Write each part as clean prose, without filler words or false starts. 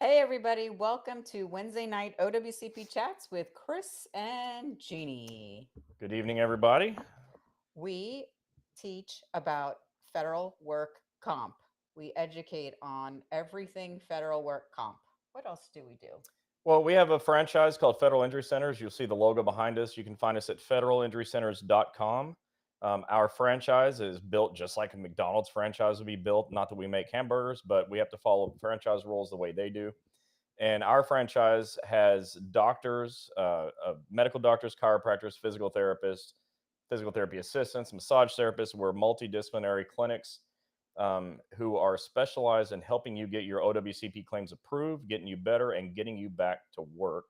Hey, everybody. Welcome to Wednesday night OWCP chats with Chris and Gini. Good evening, everybody. We teach about federal work comp. We educate on everything federal work comp. What else do we do? Well, we have a franchise called Federal Injury Centers. You'll see the logo behind us. You can find us at federalinjurycenters.com. Our franchise is built just like a McDonald's franchise would be built. Not that we make hamburgers, but we have to follow franchise rules the way they do. And our franchise has doctors, medical doctors, chiropractors, physical therapy assistants, massage therapists. We're multidisciplinary clinics who are specialized in helping you get your OWCP claims approved, getting you better, and getting you back to work,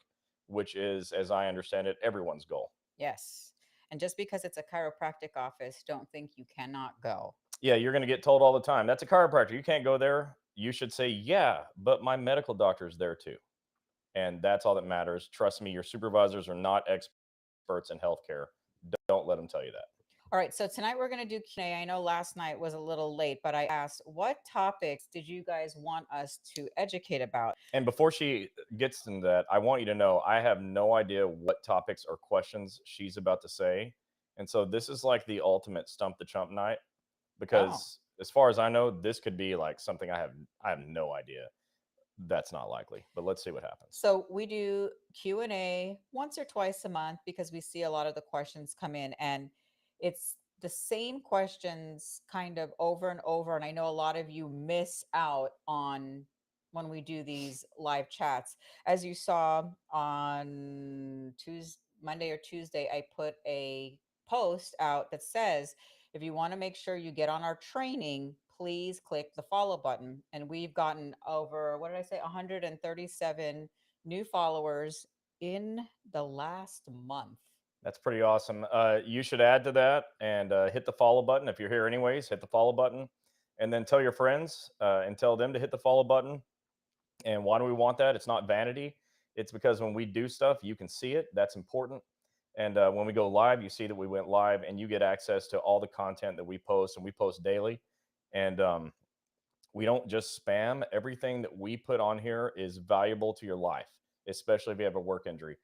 which is, as I understand it, everyone's goal. Yes. And just because it's a chiropractic office, don't think you cannot go. Yeah, you're going to get told all the time, that's a chiropractor. You can't go there. You should say, yeah, but my medical doctor's there too. And that's all that matters. Trust me, your supervisors are not experts in healthcare. Don't let them tell you that. All right, so tonight we're going to do Q&A. I know last night was a little late, but I asked, what topics did you guys want us to educate about? And before she gets into that, I want you to know I have no idea what topics or questions she's about to say. And so this is like the ultimate stump the chump night Oh, because as far as I know, this could be like something I have no idea. That's not likely, but let's see what happens. so we do Q&A once or twice a month because we see a lot of the questions come in and it's the same questions kind of over and over. And I know a lot of you miss out on when we do these live chats. As you saw on Tuesday, Monday or Tuesday, I put a post out that says, if you want to make sure you get on our training, please click the follow button. And we've gotten over, what did I say, 137 new followers in the last month. That's pretty awesome. You should add to that and hit the follow button. If you're here anyways, hit the follow button and then tell your friends and tell them to hit the follow button. And why do we want that? It's not vanity. It's because when we do stuff, you can see it. That's important. And when we go live, you see that we went live and you get access to all the content that we post, and we post daily. And we don't just spam. Everything that we put on here is valuable to your life, especially if you have a work injury.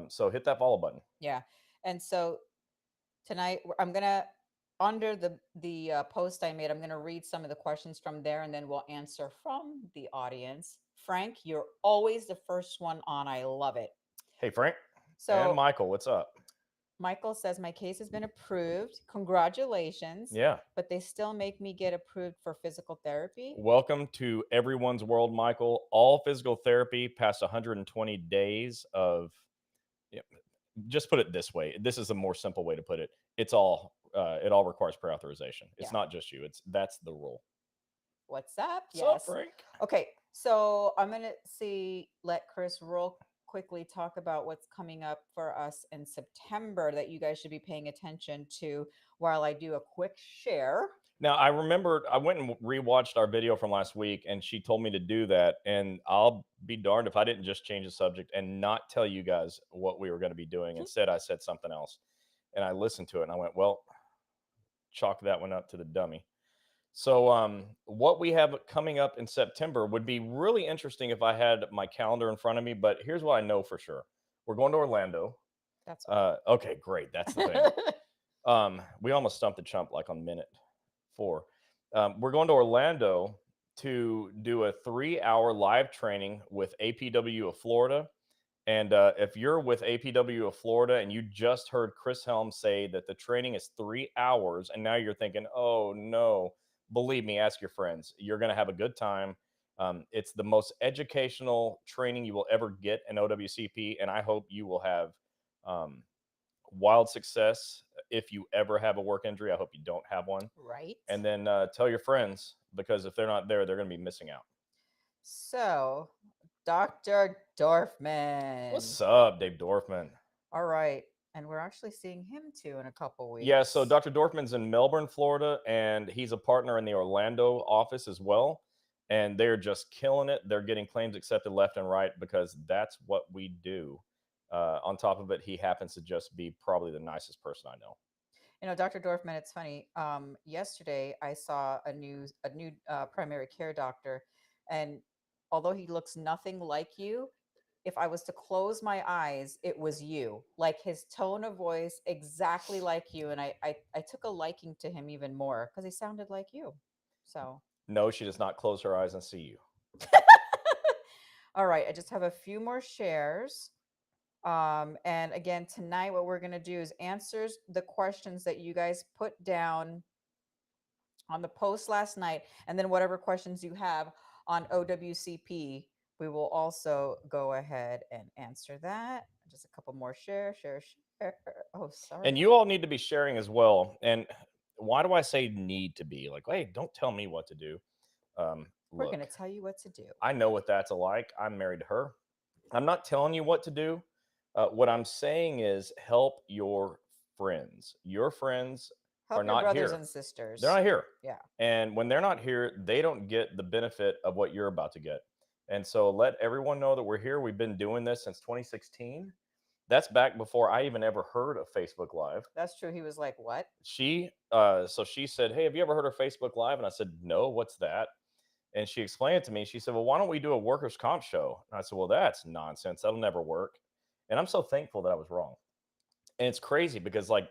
So hit that follow button. Yeah. And so tonight I'm gonna, under the post I made, I'm gonna read some of the questions from there, and then we'll answer from the audience. Frank, you're always the first one on. I love it. Hey, Frank and So Michael, what's up? Michael says, my case has been approved. Congratulations. Yeah. But they still make me get approved for physical therapy. Welcome to everyone's world, Michael. All physical therapy past 120 days of, yeah, just put it this way. This is a more simple way to put it. It all requires pre-authorization. It's Yeah. not just you. That's the rule. What's up? What's up, Yes. Frank? Okay. So I'm going to let Chris real quickly talk about what's coming up for us in September that you guys should be paying attention to while I do a quick share. Now, I remembered I went and rewatched our video from last week, and she told me to do that. And I'll be darned if I didn't just change the subject and not tell you guys what we were going to be doing. Instead, I said something else. And I listened to it and I went, well, chalk that one up to the dummy. So, what we have coming up in September would be really interesting if I had my calendar in front of me. But here's what I know for sure: we're going to Orlando. That's all. Okay, great. That's the thing. We almost stumped the chump like on minute 4. We're going to Orlando to do a 3-hour live training with APW of Florida. And if you're with APW of Florida and you just heard Chris Helms say that the training is 3 hours, and now you're thinking, oh no, believe me, ask your friends. You're going to have a good time. It's the most educational training you will ever get in OWCP, and I hope you will have um, wild success. If you ever have a work injury, I hope you don't have one. Right. And then tell your friends, because if they're not there, they're going to be missing out. So, Dr. Dorfman. What's up, Dave Dorfman? All right. And we're actually seeing him too in a couple Yeah, so weeks. Dr. Dorfman's in Melbourne, Florida, and he's a partner in the Orlando office as well. And they're just killing it. They're getting claims accepted left and right because that's what we do. On top of it, he happens to just be probably the nicest person I know. Dr. Dorfman, it's funny. Yesterday I saw a new primary care doctor, and although he looks nothing like you, if I was to close my eyes, it was you. Like his tone of voice, exactly like you. And I took a liking to him even more because he sounded like you. So, No, she does not close her eyes and see you. all right, I just have a few more shares. And again, tonight, what we're going to do is answers the questions that you guys put down on the post last night, and then whatever questions you have on OWCP, we will also go ahead and answer that. Just a couple more share. Oh, sorry. And you all need to be sharing as well. And why do I say need to be? Like, hey, don't tell me what to do. We're going Look, to tell you what to do. I know what that's like. I'm married to her. I'm not telling you what to do. What I'm saying is help your friends. Your friends are Help your not brothers here. and They're sisters. not here. Yeah. And when they're not here, they don't get the benefit of what you're about to get. And so let everyone know that we're here. We've been doing this since 2016. That's back before I even ever heard of Facebook Live. That's true. He was like, what? So she said, "Hey, have you ever heard of Facebook Live?" And I said, "No, what's that?" And she explained it to me. She said, "Well, why don't we do a workers' comp show?" And I said, "Well, that's nonsense. That'll never work." And I'm so thankful that I was wrong. And it's crazy because, like,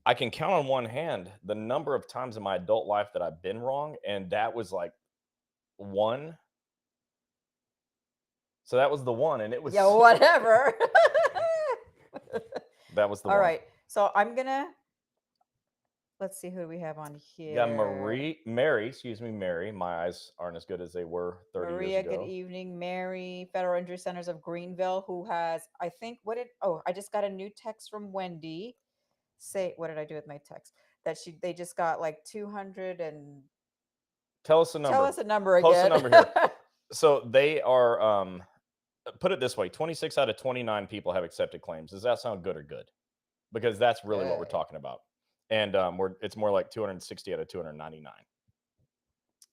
I can count on one hand the number of times in my adult life that I've been wrong. And that was like one. So that was the one. And it was, Yeah, whatever. that was the All one. right. So I'm going to, let's see who we have on You got here. Mary. My eyes aren't as good as they were 30 years Maria, good ago. evening. Mary, Federal Injury Centers of Greenville, who has, I think, I just got a new text from Wendy. What did I do with my text? That they just got like 200 and Tell us a tell number. us a number Post a again. number here. So they are, put it this way, 26 out of 29 people have accepted claims. Does that sound good or good? Because that's really what we're Good. talking about. And it's more like 260 out of 299.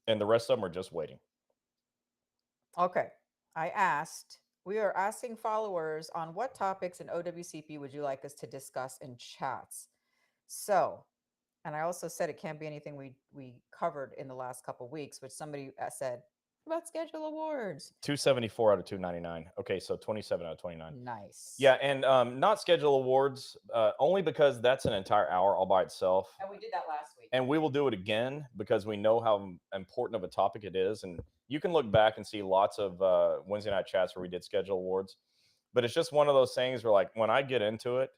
And the rest of them are just waiting. Okay. We are asking followers on what topics in OWCP would you like us to discuss in chats. So, and I also said it can't be anything we covered in the last couple of weeks, which somebody said about schedule awards. 274 out of 299. Okay, so 27 out of 29. Nice. Yeah, and not schedule awards, only because that's an entire hour all by itself. And we did that last week. And we will do it again because we know how important of a topic it is. And you can look back and see lots of Wednesday night chats where we did schedule awards. But it's just one of those things where, like, when I get into it,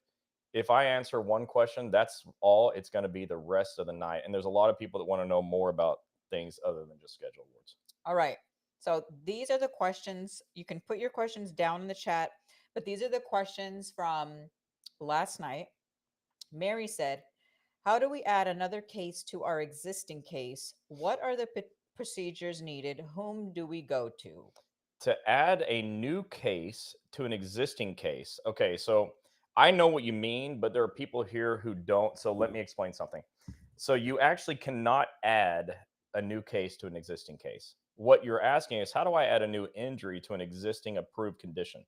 if I answer one question, that's all it's going to be the rest of the night. And there's a lot of people that want to know more about things other than just schedule awards. All right. So these are the questions. You can put your questions down in the chat, but these are the questions from last night. Mary said, how do we add another case to our existing case? What are the procedures needed? Whom do we go to? To add a new case to an existing case. Okay, so I know what you mean, but there are people here who don't. So let me explain something. So you actually cannot add a new case to an existing case. What you're asking is, how do I add a new injury to an existing approved condition?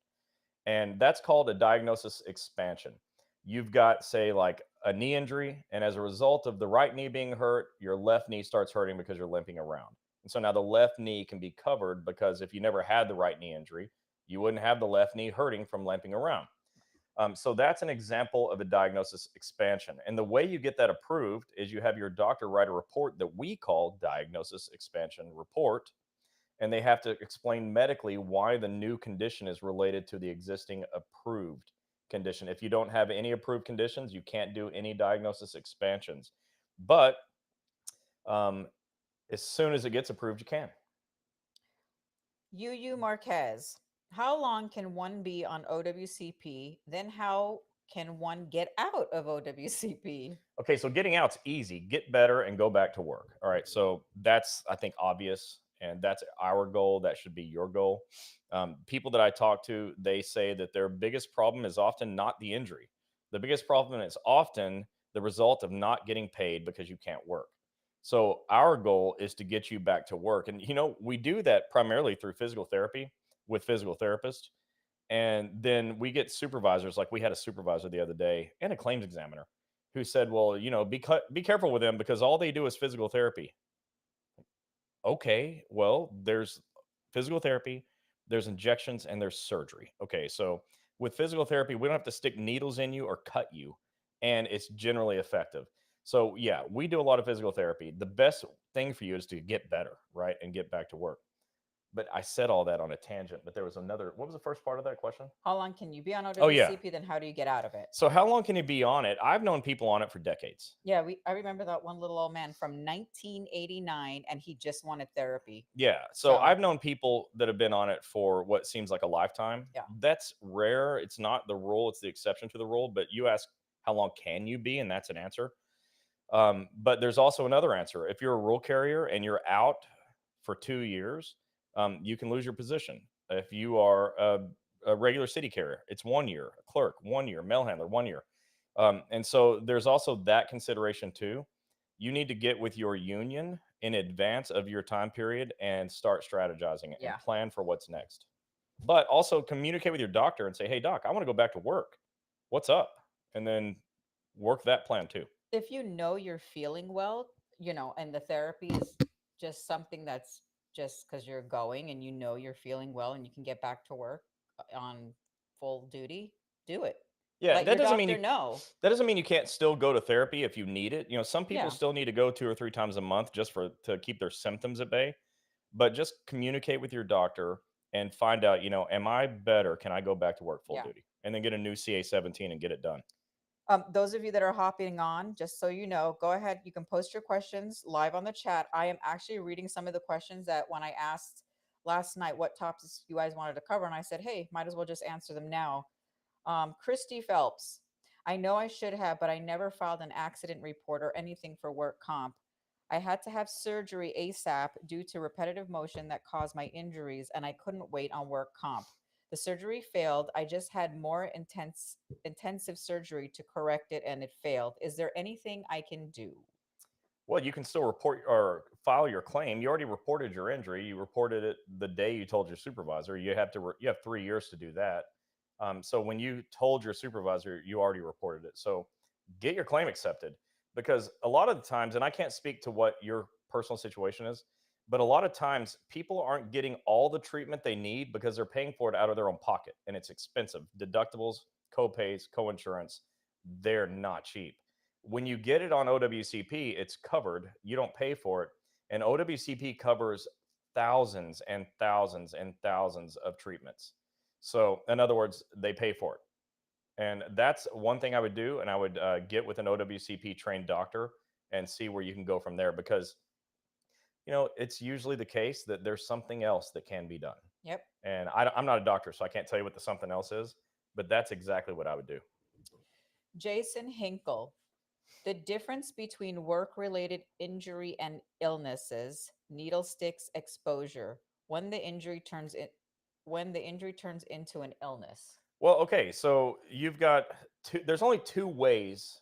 And that's called a diagnosis expansion. You've got, say, like a knee injury, and as a result of the right knee being hurt, your left knee starts hurting because you're limping around. And so now the left knee can be covered because if you never had the right knee injury, you wouldn't have the left knee hurting from limping around. So that's an example of a diagnosis expansion. And the way you get that approved is you have your doctor write a report that we call diagnosis expansion report, and they have to explain medically why the new condition is related to the existing approved condition. If you don't have any approved conditions, you can't do any diagnosis expansions. But um, as soon as it gets approved, you can. Yu Marquez, how long can one be on OWCP? Then how can one get out of OWCP? Okay, so getting out's easy. Get better and go back to work. All right, so that's, I think, obvious, and that's our goal. That should be your goal. People that I talk to, they say that their biggest problem is often not the injury. The biggest problem is often the result of not getting paid because you can't work. So our goal is to get you back to work, and we do that primarily through physical therapy with physical therapists, and then we get supervisors. Like, we had a supervisor the other day and a claims examiner who said, well, be careful with them because all they do is physical therapy. Okay, well, there's physical therapy, there's injections, and there's surgery. Okay, so with physical therapy, we don't have to stick needles in you or cut you, and it's generally effective. So yeah, we do a lot of physical therapy. The best thing for you is to get better, right, and get back to work. But I said all that on a tangent, but there was another, what was the first part of that question? How long can you be on Oh yeah. OWCP? Then how do you get out of it? So how long can you be on it? I've known people on it for decades. Yeah, I remember that one little old man from 1989, and he just wanted therapy. Yeah. So So I've known people that have been on it for what seems like a lifetime. yeah, That's rare. It's not the rule, it's the exception to the rule. But you ask how long can you be, and that's an answer. But there's also another answer. If you're a rule carrier and you're out for 2 years, you can lose your position. If you are a regular city carrier, it's 1 year. A clerk, 1 year. Mail handler, 1 year. And so there's also that consideration too. You need to get with your union in advance of your time period and start strategizing and yeah. plan for what's next. But also communicate with your doctor and say, "Hey, doc, I want to go back to work. What's up?" And then work that plan too. If you know you're feeling well, and the therapy is just something that's just because you're going and you know you're feeling well and you can get back to work on full duty, do it. Yeah, Let your doctor know. that doesn't mean you can't still go to therapy if you need it. Some people Yeah, still need to go 2 or 3 times a month just for to keep their symptoms at bay. But just communicate with your doctor and find out, am I better? Can I go back to work full yeah. duty? And then get a new CA-17 and get it done. Those of you that are hopping on, just so you know, go ahead. You can post your questions live on the chat. I am actually reading some of the questions that when I asked last night what topics you guys wanted to cover, and I said, hey, might as well just answer them now. Christy Phelps, I know I should have, but I never filed an accident report or anything for work comp. I had to have surgery ASAP due to repetitive motion that caused my injuries, and I couldn't wait on work comp. The surgery failed. I just had more intensive surgery to correct it, and it failed. Is there anything I can do? Well, you can still report or file your claim. You already reported your injury. You reported it the day you told your supervisor. You have 3 years to do that. So when you told your supervisor, you already reported it. So get your claim accepted because a lot of the times, and I can't speak to what your personal situation is, but a lot of times people aren't getting all the treatment they need because they're paying for it out of their own pocket and it's expensive. Deductibles, co-pays, co-insurance, they're not cheap. When you get it on OWCP, it's covered. You don't pay for it. And OWCP covers thousands and thousands and thousands of treatments. So, in other words, they pay for it. And that's one thing I would do. And I would get with an OWCP trained doctor and see where you can go from there because, it's usually the case that there's something else that can be done. Yep. And I'm not a doctor, so I can't tell you what the something else is, but that's exactly what I would do. Jason Hinkle, the difference between work related injury and illnesses, needle sticks exposure, when the injury turns it when the injury turns into an illness. Well, okay, so you've got there's only two ways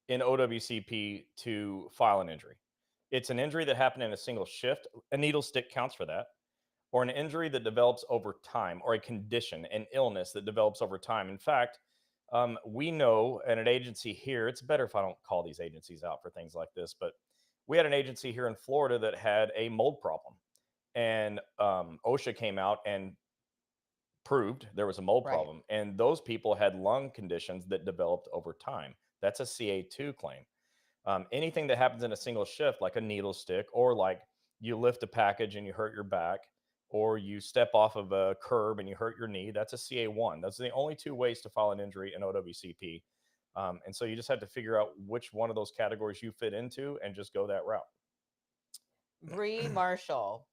in OWCP to file an injury. It's an injury that happened in a single shift. A needle stick counts for that, or an injury that develops over time, or a condition, an illness that develops over time. In fact, we know at an agency here, it's better if I don't call these agencies out for things like this, but we had an agency here in Florida that had a mold problem. And OSHA came out and proved there was a mold Right. problem. And those people had lung conditions that developed over time. That's a CA2 claim. Anything that happens in a single shift, like a needle stick, or like you lift a package and you hurt your back, or you step off of a curb and you hurt your knee, that's a CA1. Those are the only two ways to file an injury in OWCP. And so you just have to figure out which one of those categories you fit into and just go that route. Bree Marshall,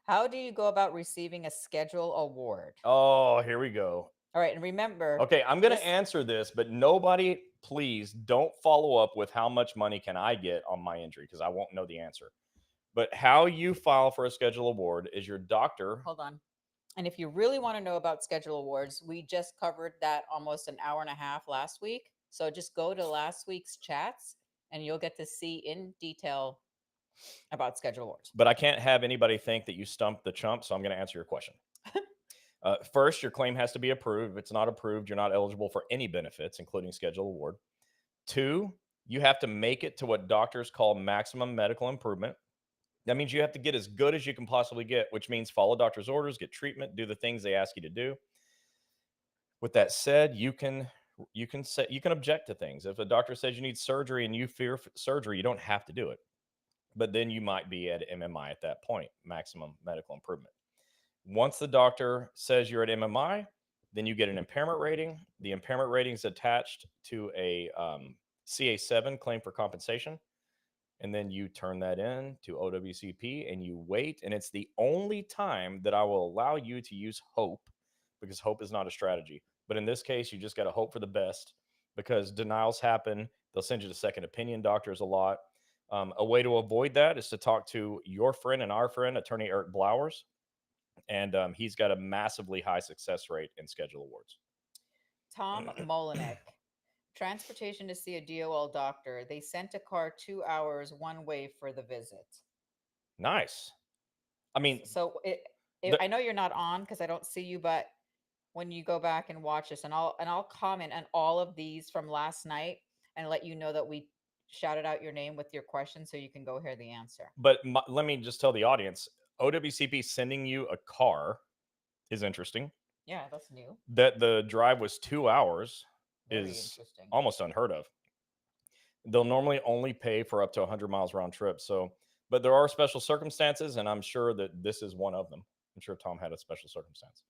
how do you go about receiving a schedule award? Oh, here we go. All right, and remember, Okay, I'm going this to answer this, but nobody, please don't follow up with how much money can I get on my injury because I won't know the answer. But how you file for a schedule award is your doctor. hold on. And if you really want to know about schedule awards, we just covered that almost an hour and a half last week. So just go to last week's chats and you'll get to see in detail about schedule awards. But I can't have anybody think that you stumped the chump, so I'm going to answer your question. First, your claim has to be approved. If it's not approved, you're not eligible for any benefits, including schedule award. Two, you have to make it to what doctors call maximum medical improvement. That means you have to get as good as you can possibly get, which means follow doctor's orders, get treatment, do the things they ask you to do. With that said, you can object to things. If a doctor says you need surgery and you fear surgery, you don't have to do it. But then you might be at MMI at that point, maximum medical improvement. Once the doctor says you're at MMI, then you get an impairment rating. The impairment rating is attached to a CA7 claim for compensation. And then you turn that in to OWCP and you wait. And it's the only time that I will allow you to use hope, because hope is not a strategy. But in this case, you just got to hope for the best, because denials happen. They'll send you to second opinion doctors a lot. A way to avoid that is to talk to your friend and our friend, attorney Eric Blowers. And he's got a massively high success rate in schedule awards. Tom Molinek. Transportation to see a DOL doctor. They sent a car 2 hours one way for the visit. Nice. I mean, So the, I know you're not on because I don't see you, but when you go back and watch this, and I'll comment on all of these from last night and let you know that we shouted out your name with your question, so you can go hear the answer. but let me just tell the audience, OWCP sending you a car is interesting. Yeah, that's new. That the drive was 2 hours Very is interesting. almost unheard of. They'll normally only pay for up to 100 miles round trip. So, but there are special circumstances, and I'm sure that this is one of them. I'm sure Tom had a special circumstance.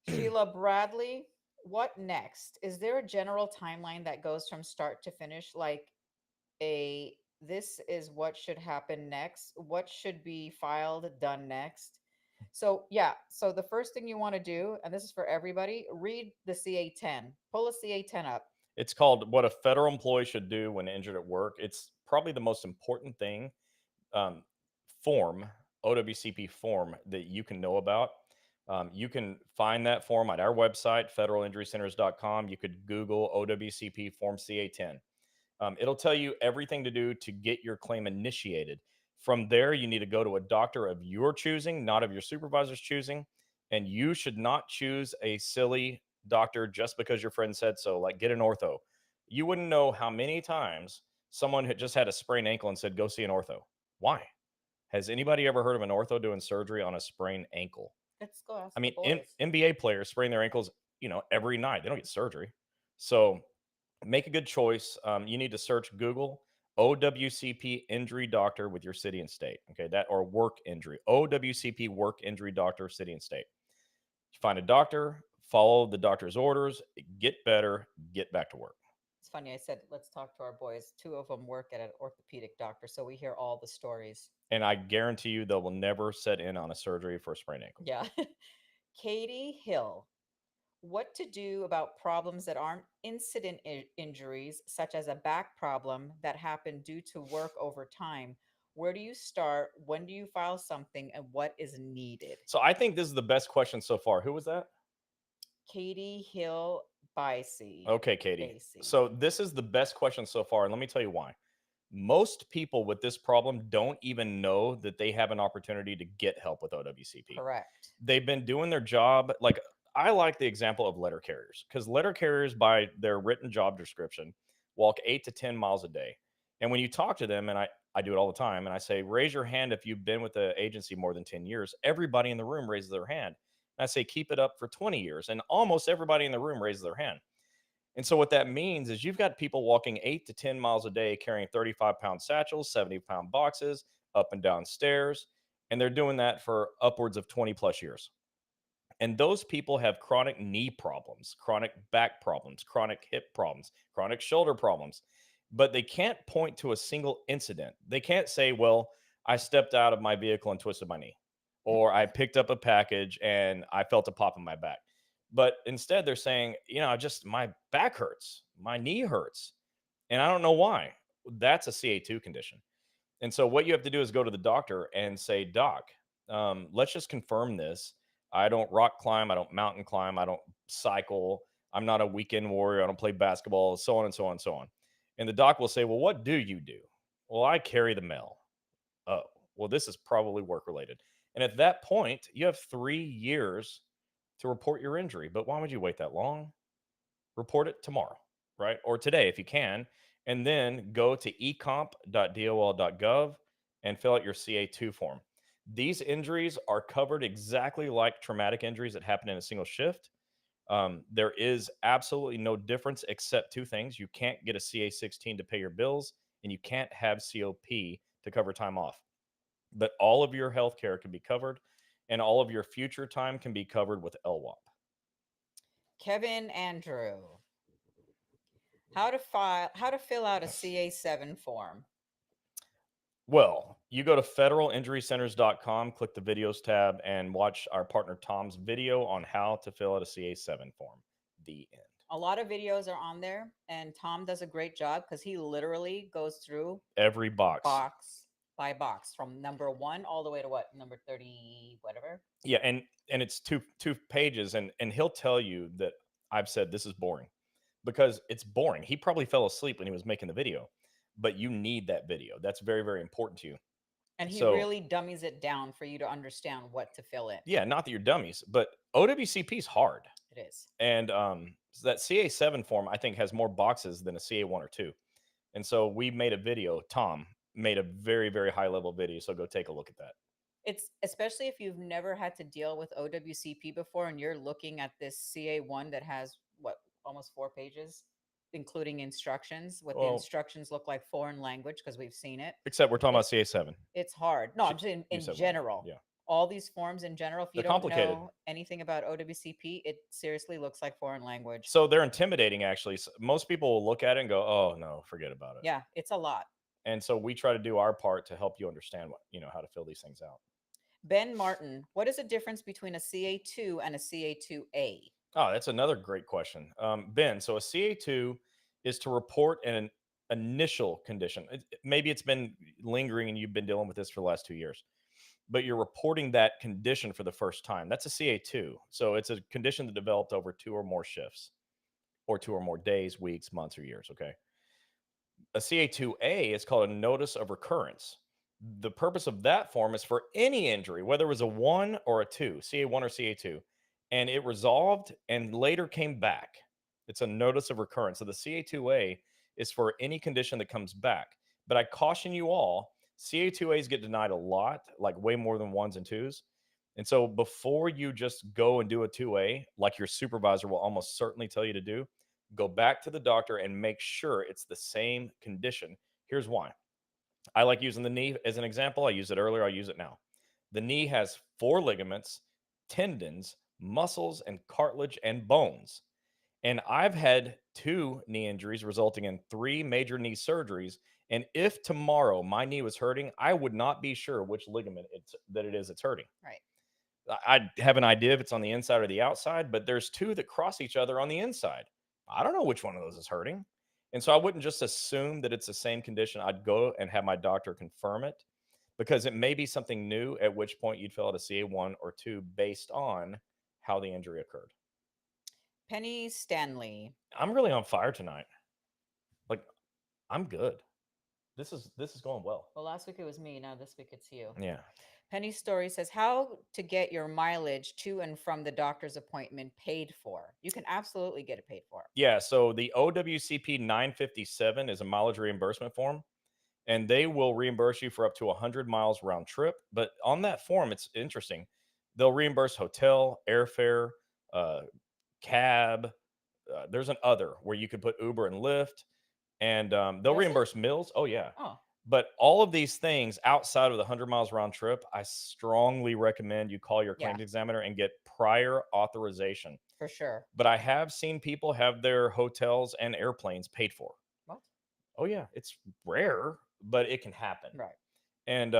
Sheila Bradley, what next? Is there a general timeline that goes from start to finish? Like a this is what should happen next, what should be filed, done next? So, yeah. So, the first thing you want to do, and this is for everybody, read the CA10. Pull a CA10 up. It's called What a Federal Employee Should Do When Injured at Work. It's probably the most important thing, um, form, OWCP form, that you can know about. You can find that form at our website, federalinjurycenters.com. You could Google OWCP Form CA10. It'll tell you everything to do to get your claim initiated. From there, you need to go to a doctor of your choosing, not of your supervisor's choosing. And you should not choose a silly doctor just because your friend said so, like get an ortho. You wouldn't know how many times someone had just had a sprained ankle and said, go see an ortho. Why? Has anybody ever heard of an ortho doing surgery on a sprained ankle? Let's go ask I the mean, boys. NBA players sprain their ankles, every night. They don't get surgery. So make a good choice. You need to search Google OWCP injury doctor with your city and state. Okay, that or work injury. OWCP work injury doctor, city and state. You find a doctor, follow the doctor's orders, get better, get back to work. It's funny. I said, let's talk to our boys. Two of them work at an orthopedic doctor, so we hear all the stories. And I guarantee you they will never set in on a surgery for a sprained ankle. Yeah. Katie Hill. What to do about problems that aren't incident injuries, such as a back problem that happened due to work over time? Where do you start? When do you file something? And what is needed? So I think this is the best question so far. Who was that? Katie Hill Bicey. Okay, Katie. Basie. So this is the best question so far, and let me tell you why. Most people with this problem don't even know that they have an opportunity to get help with OWCP. Correct. They've been doing their job. Like, I like the example of letter carriers, because letter carriers, by their written job description, walk 8 to 10 miles a day. And when you talk to them, and I do it all the time, and I say, raise your hand if you've been with the agency more than 10 years, everybody in the room raises their hand. And I say, keep it up for 20 years. And almost everybody in the room raises their hand. And so what that means is you've got people walking 8 to 10 miles a day, carrying 35-pound satchels, 70-pound boxes, up and down stairs. And they're doing that for upwards of 20 plus years. And those people have chronic knee problems, chronic back problems, chronic hip problems, chronic shoulder problems. But they can't point to a single incident. They can't say, well, I stepped out of my vehicle and twisted my knee, or I picked up a package and I felt a pop in my back. But instead, they're saying, just my back hurts, my knee hurts, and I don't know why. That's a CA2 condition. And so, what you have to do is go to the doctor and say, Doc, let's just confirm this. I don't rock climb, I don't mountain climb, I don't cycle, I'm not a weekend warrior, I don't play basketball, so on and so on and so on. And the doc will say, well, what do you do? Well, I carry the mail. Oh, well, this is probably work related. And at that point, you have 3 years to report your injury. But why would you wait that long? Report it tomorrow, right? Or today if you can. And then go to ecomp.dol.gov, and fill out your CA2 form. These injuries are covered exactly like traumatic injuries that happen in a single shift. There is absolutely no difference except two things. You can't get a CA16 to pay your bills, and you can't have COP to cover time off. But all of your health care can be covered, and all of your future time can be covered with LWAP. Kevin Andrew, how to fill out a CA7 form. Well, you go to federalinjurycenters.com, click the videos tab, and watch our partner Tom's video on how to fill out a CA7 form. The end. A lot of videos are on there, and Tom does a great job because he literally goes through Every box. box by box from number 1 all the way to what, number 30 whatever. Yeah, and it's two pages, and he'll tell you that I've said this is boring because it's boring. He probably fell asleep when he was making the video, but you need that video. That's very, very important to you. And he So really dummies it down for you to understand what to fill in. yeah, not that you're dummies, but OWCP is hard. It is. And so that CA7 form, I think, has more boxes than a CA1 or 2. And so we made a video. Tom made a very, very high level video. So go take a look at that. It's especially if you've never had to deal with OWCP before and you're looking at this CA1 that has what, almost 4 pages, including instructions. What the Well, instructions look like foreign language because we've seen it. except we're talking It- about CA7. It's hard. No, Sh- I'm saying You in said one. general. Yeah. All these forms in general, if you They're don't complicated. know anything about OWCP, it seriously looks like foreign language. So they're intimidating, actually. Most people will look at it and go, "Oh no, forget about it." Yeah, it's a lot. And so we try to do our part to help you understand how to fill these things out. Ben Martin, what is the difference between a CA2 and a CA2A? Oh, that's another great question, Ben. So a CA2 is to report an initial condition. Maybe it's been lingering and you've been dealing with this for the last 2 years, but you're reporting that condition for the first time. That's a CA2. So it's a condition that developed over 2 or more shifts, or 2 or more days, weeks, months, or years. Okay. A CA2A is called a notice of recurrence. The purpose of that form is for any injury, whether it was a 1 or a 2, CA1 or CA2, and it resolved and later came back. It's a notice of recurrence. So the CA2A is for any condition that comes back. But I caution you all, CA2As get denied a lot, like way more than 1s and 2s. And so before you just go and do a 2A, like your supervisor will almost certainly tell you to do, go back to the doctor and make sure it's the same condition. Here's why. I like using the knee as an example. I used it earlier. I use it now. The knee has 4 ligaments, tendons, muscles, and cartilage and bones. And I've had 2 knee injuries resulting in 3 major knee surgeries. And if tomorrow my knee was hurting, I would not be sure which ligament it's hurting. Right. I have an idea if it's on the inside or the outside, but there's 2 that cross each other on the inside. I don't know which one of those is hurting. And so I wouldn't just assume that it's the same condition. I'd go and have my doctor confirm it because it may be something new, at which point you'd fill out a CA1 or 2 based on how the injury occurred. Penny Stanley. I'm really on fire tonight. Like, I'm good. This is going well. Well, last week it was me. Now this week it's you. Yeah. Penny Story says, how to get your mileage to and from the doctor's appointment paid for. You can absolutely get it paid for. Yeah. So the OWCP 957 is a mileage reimbursement form, and they will reimburse you for up to 100 miles round trip. But on that form, it's interesting. They'll reimburse hotel, airfare, cab. There's an other where you could put Uber and Lyft, and they'll Does it? reimburse meals. Oh, yeah. Oh, But all of these things outside of the 100 miles round trip, I strongly recommend you call your Yeah. claims examiner and get prior authorization. for sure. But I have seen people have their hotels and airplanes paid for. What? Oh, yeah. It's rare, but it can happen. Right. And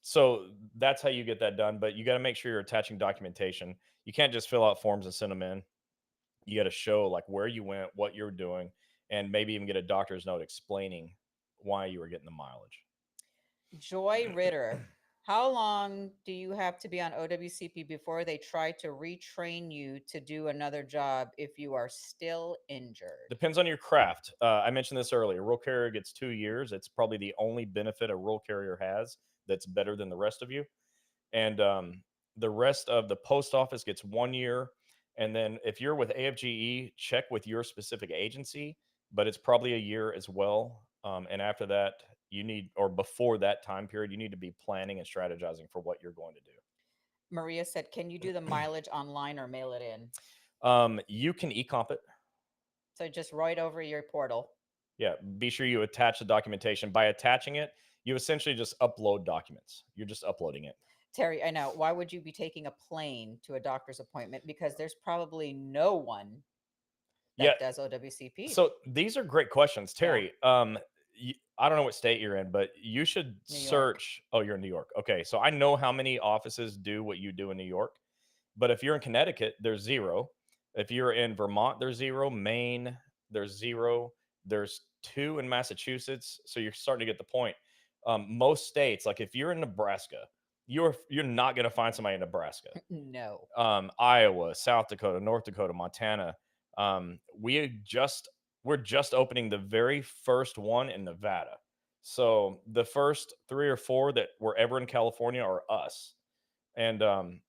so that's how you get that done. But you got to make sure you're attaching documentation. You can't just fill out forms and send them in. You got to show like where you went, what you're doing, and maybe even get a doctor's note explaining why you were getting the mileage. Joy Ritter. How long do you have to be on OWCP before they try to retrain you to do another job if you are still injured? Depends on your craft. I mentioned this earlier. Rural carrier gets 2 years. It's probably the only benefit a rural carrier has that's better than the rest of you. And the rest of the post office gets 1 year. And then if you're with AFGE, check with your specific agency, but it's probably a year as well. And after that, you need, or before that time period, you need to be planning and strategizing for what you're going to do. Maria said, can you do the mileage online or mail it in? You can e-comp it. So just right over your portal. Yeah, be sure you attach the documentation. By attaching it, you essentially just upload documents. You're just uploading it. Terry, I know. Why would you be taking a plane to a doctor's appointment? Because there's probably no one Yeah. that does OWCP. So these are great questions, Yeah, Terry. I don't know what state you're in, but you should New York. search. Oh, you're in New York. Okay, so I know how many offices do what you do in New York, but if you're in Connecticut, there's zero. If you're in Vermont, there's zero. Maine, there's zero. There's two in Massachusetts. So you're starting to get the point. Most states, like if you're in Nebraska, you're not going to find somebody in Nebraska. No. Iowa, South Dakota, North Dakota, Montana. Um, we just we're just opening the very first one in Nevada. So the first three or four that were ever in California are us. And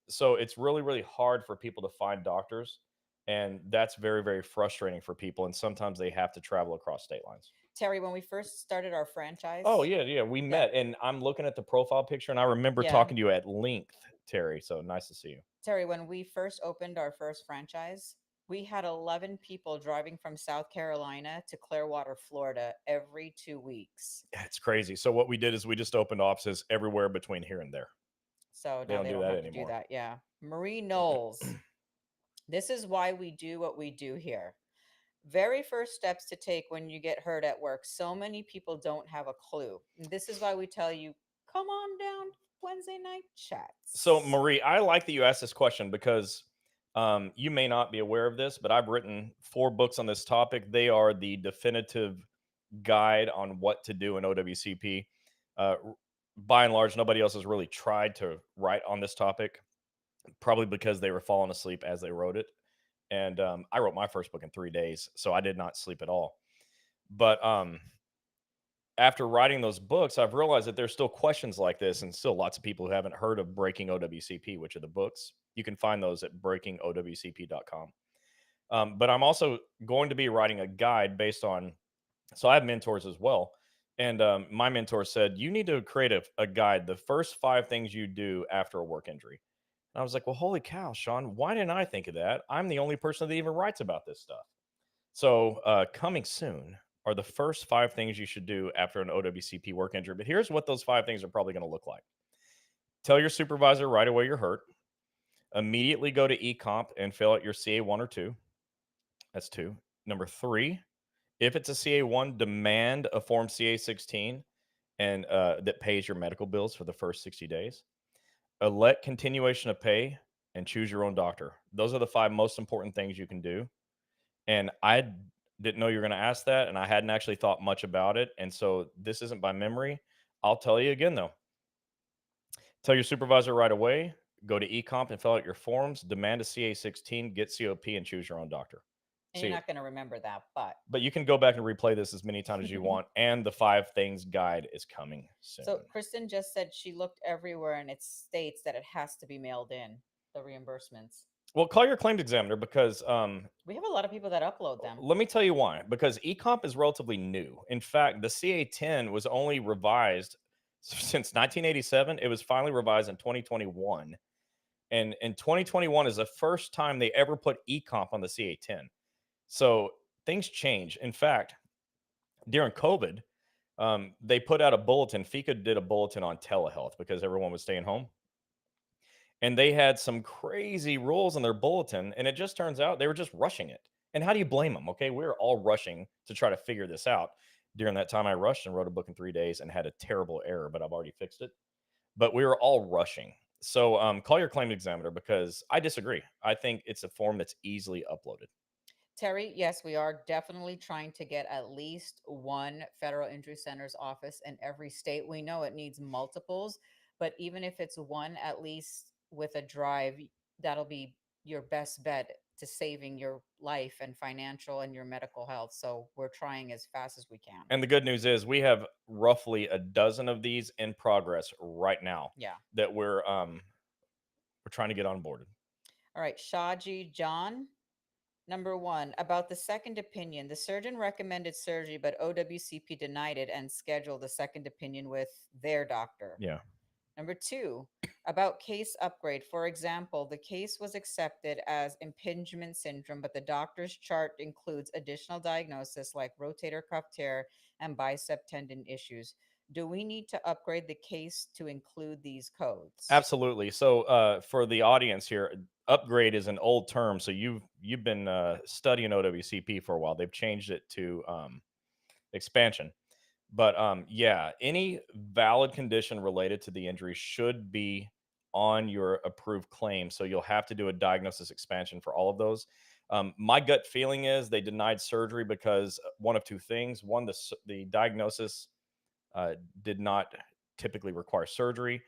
so it's really, really hard for people to find doctors. And that's very, very frustrating for people. And sometimes they have to travel across state lines. Terry, when we first started our Oh, franchise, yeah, yeah. We yeah, met and I'm looking at the profile picture and I remember yeah. talking to you at length, Terry. So nice to see you. Terry, when we first opened our first franchise, we had 11 people driving from South Carolina to Clearwater, Florida every 2 weeks. Yeah, it's crazy. So what we did is we just opened offices everywhere between here and there. So They now don't they do don't that have to do anymore. that. Yeah. Marie Knowles, this is why we do what we do here. Very first steps to take when you get hurt at work. So many people don't have a clue. And this is why we tell you, come on down Wednesday night So, chats. Marie, I like that you asked this question because you may not be aware of this, but I've written 4 books on this topic. They are the definitive guide on what to do in OWCP. By and large, nobody else has really tried to write on this topic, probably because they were falling asleep as they wrote it. And I wrote my first book in 3 days, so I did not sleep at all. But after writing those books, I've realized that there's still questions like this, and still lots of people who haven't heard of Breaking OWCP, which are the books. You can find those at breakingowcp.com. But I'm also going to be writing a guide based on, so I have mentors as well. And my mentor said, you need to create a guide, the first 5 things you do after a work injury. And I was like, well, holy cow, Sean, why didn't I think of that? I'm the only person that even writes about this stuff. So, coming soon are the first 5 things you should do after an OWCP work injury. But here's what those 5 things are probably going to look like. Tell your supervisor right away you're hurt. Immediately go to eComp and fill out your CA1 or 2. That's 2. Number 3, if it's a CA1, demand a Form CA16 and that pays your medical bills for the first 60 days. Elect continuation of pay and choose your own doctor. Those are the 5 most important things you can do. And I didn't know you were going to ask that, and I hadn't actually thought much about it. And so this isn't by memory. I'll tell you again though. Tell your supervisor right away. Go to eComp and fill out your forms. Demand a CA16, get COP, and choose your own doctor. And you're See, not going to remember that, but but you can go back and replay this as many times as you want. And the 5 things guide is coming soon. so Kristen just said she looked everywhere and it states that it has to be mailed in, the reimbursements. Well, call your claims examiner because We have a lot of people that upload them. let me tell you why. Because eComp is relatively new. In fact, the CA10 was only revised since 1987. It was finally revised in 2021. And in 2021 is the first time they ever put eComp on the CA10. So things change. In fact, during COVID, they put out a bulletin. FICA did a bulletin on telehealth because everyone was staying home. And they had some crazy rules in their bulletin. And it just turns out they were just rushing it. And how do you blame them? Okay. We were all rushing to try to figure this out. During that time, I rushed and wrote a book in 3 days and had a terrible error, but I've already fixed it. But we were all rushing. So call your claim examiner because I disagree. I think it's a form that's easily uploaded. Terry, yes, we are definitely trying to get at least one federal injury center's office in every state. We know it needs multiples, but even if it's one, at least with a drive, that'll be your best bet to saving your life and financial and your medical health. So we're trying as fast as we can. And the good news is we have roughly a dozen of these in progress right now Yeah. that we're trying to get on board. All right. Shaji John. Number one, about the second opinion. The surgeon recommended surgery, but OWCP denied it and scheduled a second opinion with their doctor. Yeah. Number two, about case upgrade. For example, the case was accepted as impingement syndrome, but the doctor's chart includes additional diagnosis like rotator cuff tear and bicep tendon issues. Do we need to upgrade the case to include these codes? Absolutely. So, for the audience here, upgrade is an old term. So you've been studying OWCP for a while. They've changed it to expansion. But yeah, any valid condition related to the injury should be on your approved claim. So you'll have to do a diagnosis expansion for all of those. My gut feeling is they denied surgery because one of two things. One, the diagnosis uh, did not typically require surgery.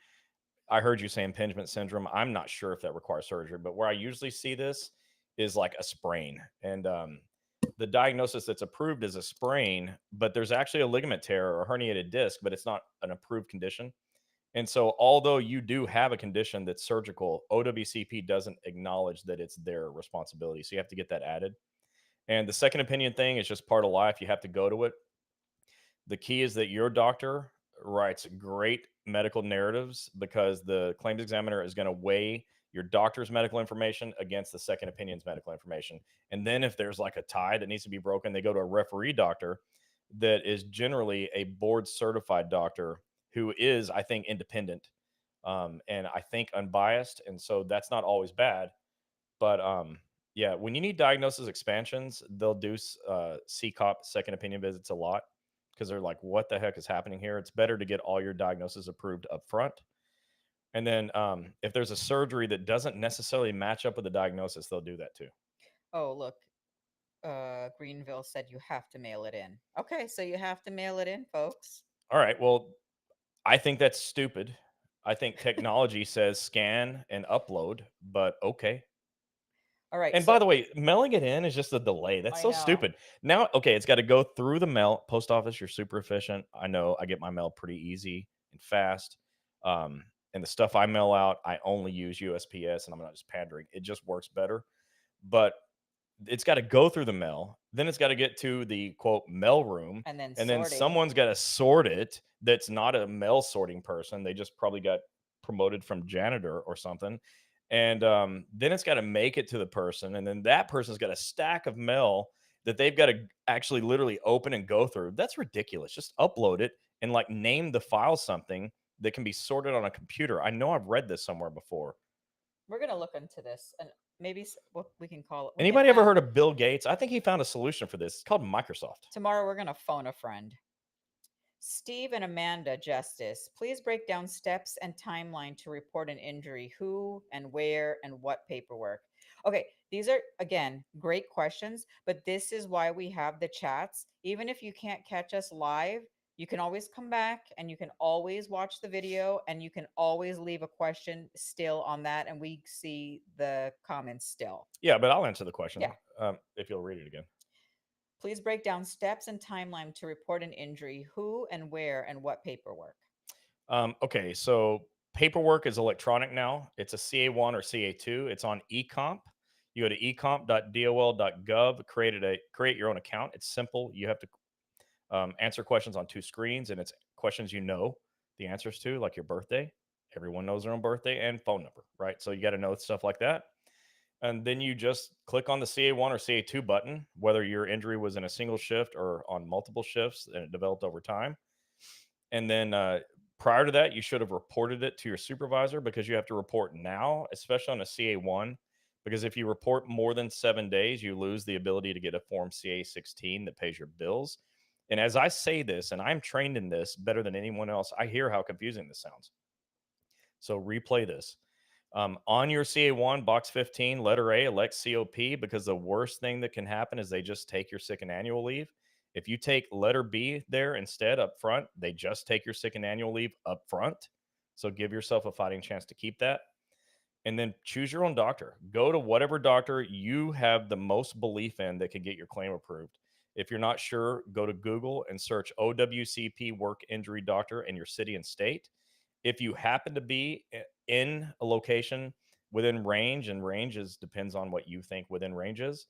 I heard you say impingement syndrome. I'm not sure if that requires surgery, but where I usually see this is like a sprain. And the diagnosis that's approved is a sprain, but there's actually a ligament tear or a herniated disc, but it's not an approved condition. And so, although you do have a condition that's surgical, OWCP doesn't acknowledge that it's their responsibility. So, you have to get that added. And the second opinion thing is just part of life. You have to go to it. The key is that your doctor writes great medical narratives because the claims examiner is going to weigh your doctor's medical information against the second opinion's medical information. And then if there's like a tie that needs to be broken, they go to a referee doctor that is generally a board certified doctor who is, I think, independent and I think unbiased. And so that's not always bad. But yeah, when you need diagnosis expansions, they'll do CCOP second opinion visits a lot because they're like, what the heck is happening here? It's better to get all your diagnosis approved up front. And then if there's a surgery that doesn't necessarily match up with the diagnosis, they'll do that too. Oh, look, Greenville said you have to mail it in. Okay, so you have to mail it in, folks. All right. Well, I think that's stupid. I think technology says scan and upload, but okay. All right, And so by the way, mailing it in is just a delay. That's I so know. stupid. Now, okay, it's got to go through the mail. Post office, you're super efficient. I know I get my mail pretty easy and fast. And the stuff I mail out, I only use USPS and I'm not just pandering. It just works better. But it's got to go through the mail. Then it's got to get to the quote mail room. And then And then sorting. someone's got to sort it that's not a mail sorting person. They just probably got promoted from janitor or something. And then it's got to make it to the person. And then that person's got a stack of mail that they've got to actually literally open and go through. That's ridiculous. Just upload it and like name the file something that can be sorted on a computer. I know I've read this somewhere before. We're gonna look into this, and maybe what we can call it. We can Anybody ever have heard of Bill Gates? I think he found a solution for this. It's called Microsoft. tomorrow. We're gonna phone a friend. Steve and Amanda Justice, please break down steps and timeline to report an injury. Who and where and what paperwork? Okay, these are again great questions, but this is why we have the chats. Even if you can't catch us live, you can always come back and you can always watch the video and you can always leave a question still on that and we see the comments still. Yeah, but I'll answer the question Yeah. if you'll read it again. Please break down steps and timeline to report an injury. Who and where and what paperwork? Okay, so paperwork is electronic now. It's a CA1 or CA2. It's on eComp. You go to ecomp.dol.gov, create your own account. It's simple. You have to answer questions on two screens, and it's questions you know the answers to, like your birthday. Everyone knows their own birthday and phone number, right? So you got to know stuff like that. And then you just click on the CA1 or CA2 button, whether your injury was in a single shift or on multiple shifts and it developed over time. And then prior to that, you should have reported it to your supervisor because you have to report now, especially on a CA1. Because if you report more than 7 days, you lose the ability to get a Form CA16 that pays your bills. And as I say this, and I'm trained in this better than anyone else, I hear how confusing this sounds. So replay this. On your CA1, box 15, letter A, elect COP, because the worst thing that can happen is they just take your sick and annual leave. If you take letter B there instead up front, they just take your sick and annual leave up front. So give yourself a fighting chance to keep that. And then choose your own doctor. Go to whatever doctor you have the most belief in that can get your claim approved. If you're not sure, go to Google and search OWCP work injury doctor in your city and state. If you happen to be in a location within range, and range is depends on what you think within range is,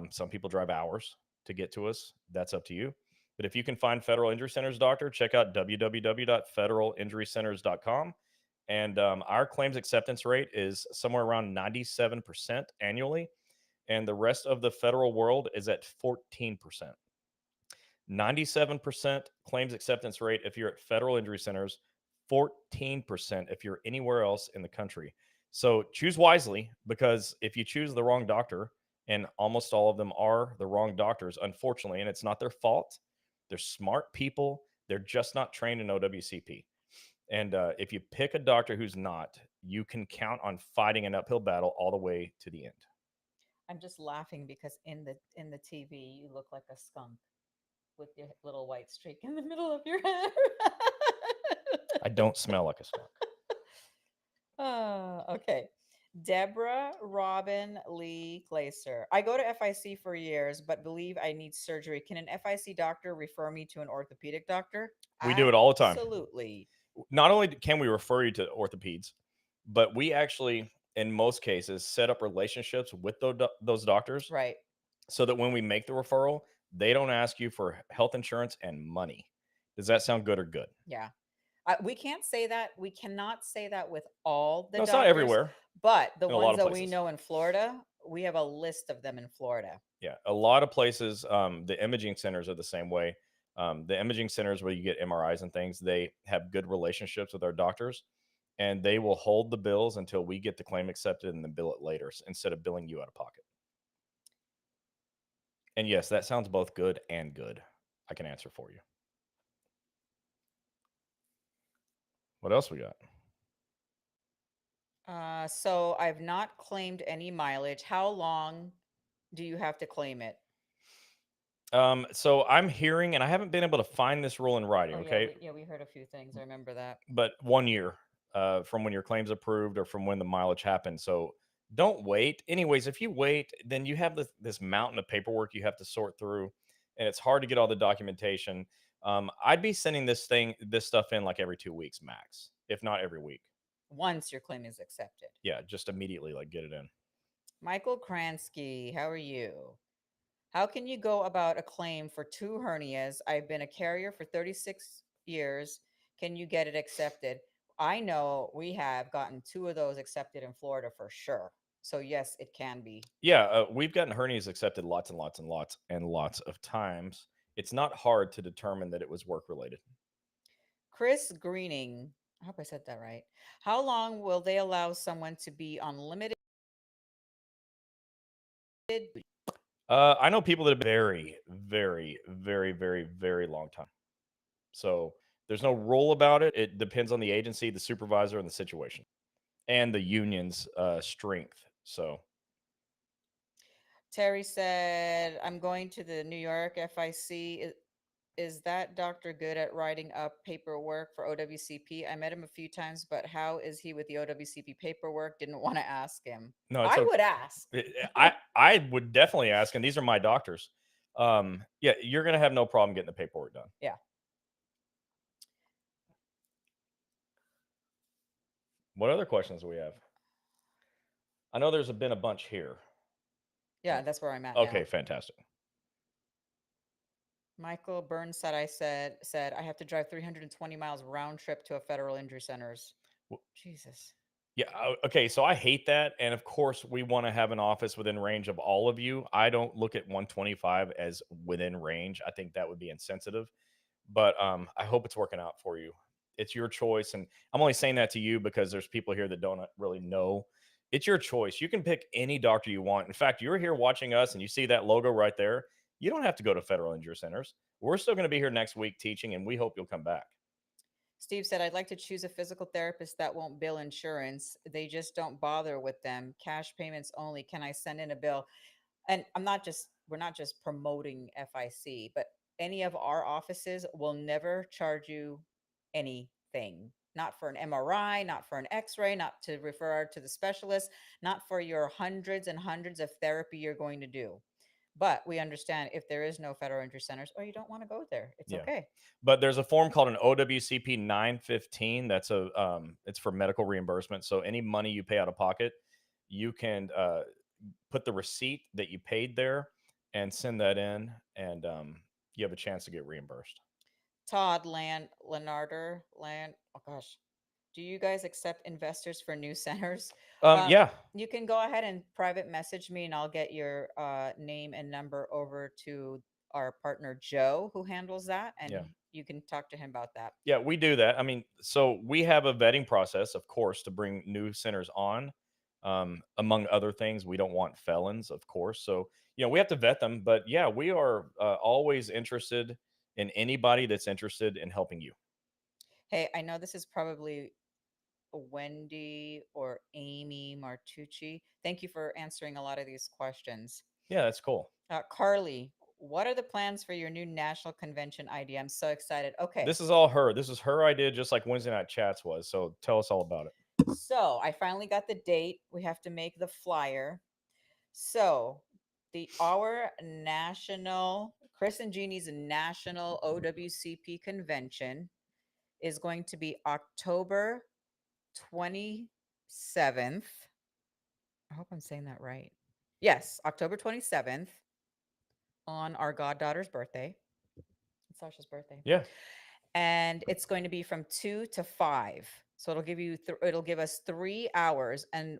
Some people drive hours to get to us. That's up to you. But if you can find Federal Injury Center's doctor, check out www.federalinjurycenters.com. And our claims acceptance rate is somewhere around 97% annually. And the rest of the federal world is at 14%. 97% claims acceptance rate if you're at Federal Injury Centers, 14% if you're anywhere else in the country. So choose wisely, because if you choose the wrong doctor, and almost all of them are the wrong doctors, unfortunately, and it's not their fault. They're smart people. They're just not trained in OWCP. And if you pick a doctor who's not, you can count on fighting an uphill battle all the way to the end. I'm just laughing because in the TV you look like a skunk with your little white streak in the middle of your head. I don't smell like a skunk. Okay. Deborah Robin Lee Glaser. I go to FIC for years, but believe I need surgery. Can an FIC doctor refer me to an orthopedic doctor? We do it all the time. Absolutely. Not only can we refer you to orthopeds, but we actually, in most cases, set up relationships with those doctors Right. so that when we make the referral, they don't ask you for health insurance and money. Does that sound good or good? Yeah. We can't say that. We cannot say that with all the No, it's not doctors, everywhere. but the In a lot ones of that we places. know in Florida, we have a list of them in Florida. Yeah, a lot of places, the imaging centers are the same way. The imaging centers where you get MRIs and things, they have good relationships with our doctors, and they will hold the bills until we get the claim accepted and then bill it later instead of billing you out of pocket. And yes, that sounds both good and good. I can answer for you. What else we got? So I've not claimed any mileage. How long do you have to claim it? So I'm hearing, and I haven't been able to find this rule in writing, Oh okay? we heard a few things. I remember that. But 1 year from when your claim's approved or from when the mileage happened. So don't wait. Anyways, if you wait, then you have this mountain of paperwork you have to sort through, and it's hard to get all the documentation. I'd be sending this stuff in like every 2 weeks max, if not every week. Once your claim is accepted. Yeah, just immediately like get it in. Michael Kransky, how are you? How can you go about a claim for 2 hernias? I've been a carrier for 36 years. Can you get it accepted? I know we have gotten 2 of those accepted in Florida for sure. So yes, it can be. Yeah, we've gotten hernias accepted lots and lots and lots and lots of times. It's not hard to determine that it was work related. Chris Greening, I hope I said that right. How long will they allow someone to be on limited? I know people that have been very, very, very, very, very long time. So there's no rule about it. It depends on the agency, the supervisor, and the situation, and the union's strength. So Terry said, I'm going to the New York FIC. Is that doctor good at writing up paperwork for OWCP? I met him a few times, but how is he with the OWCP paperwork? Didn't want to ask him. no, it's I okay. would ask. I would definitely ask, and these are my doctors. Yeah, you're gonna have no problem getting the paperwork done. Yeah. What other questions do we have? I know there's been a bunch here. Yeah, that's where I'm at Okay, now. fantastic. Michael Burnside, I said I have to drive 320 miles round trip to a federal injury centers. Jesus. Yeah. Okay. So I hate that. And of course, we want to have an office within range of all of you. I don't look at 125 as within range. I think that would be insensitive. But I hope it's working out for you. It's your choice. And I'm only saying that to you because there's people here that don't really know. It's your choice. You can pick any doctor you want. In fact, you're here watching us and you see that logo right there. You don't have to go to Federal Injury Centers. We're still going to be here next week teaching, and we hope you'll come back. Steve said, I'd like to choose a physical therapist that won't bill insurance. They just don't bother with them. Cash payments only. Can I send in a bill? And we're not just promoting FIC, but any of our offices will never charge you anything. Not for an MRI, not for an x-ray, not to refer to the specialist, not for your hundreds and hundreds of therapy you're going to do. But we understand if there is no federal injury centers or you don't want to go there, it's Yeah. okay. But there's a form called an OWCP 915. That's it's for medical reimbursement. So any money you pay out of pocket, you can put the receipt that you paid there, and send that in, and you have a chance to get reimbursed. Todd Leonarder Land. Oh gosh, do you guys accept investors for new centers? Um, Yeah, you can go ahead and private message me, and I'll get your name and number over to our partner Joe, who handles that, and yeah. you can talk to him about that. Yeah, we do that. I mean, so we have a vetting process, of course, to bring new centers on. Among other things, we don't want felons, of course. So, we have to vet them. But yeah, we are always interested in anybody that's interested in helping you. Hey, I know this is probably Wendy or Amy Martucci. Thank you for answering a lot of these questions. Yeah, that's cool. Carly, what are the plans for your new national convention idea? I'm so excited. Okay, This is all her. This is her idea, just like Wednesday Night Chats was. So tell us all about it. so I finally got the date. We have to make the flyer. So the our national Chris and Jeannie's national OWCP convention is going to be October 27th. I hope I'm saying that right. Yes, October 27th on our goddaughter's birthday. It's Sasha's birthday. Yeah, And it's going to be from 2 to 5. So it'll give us 3 hours, and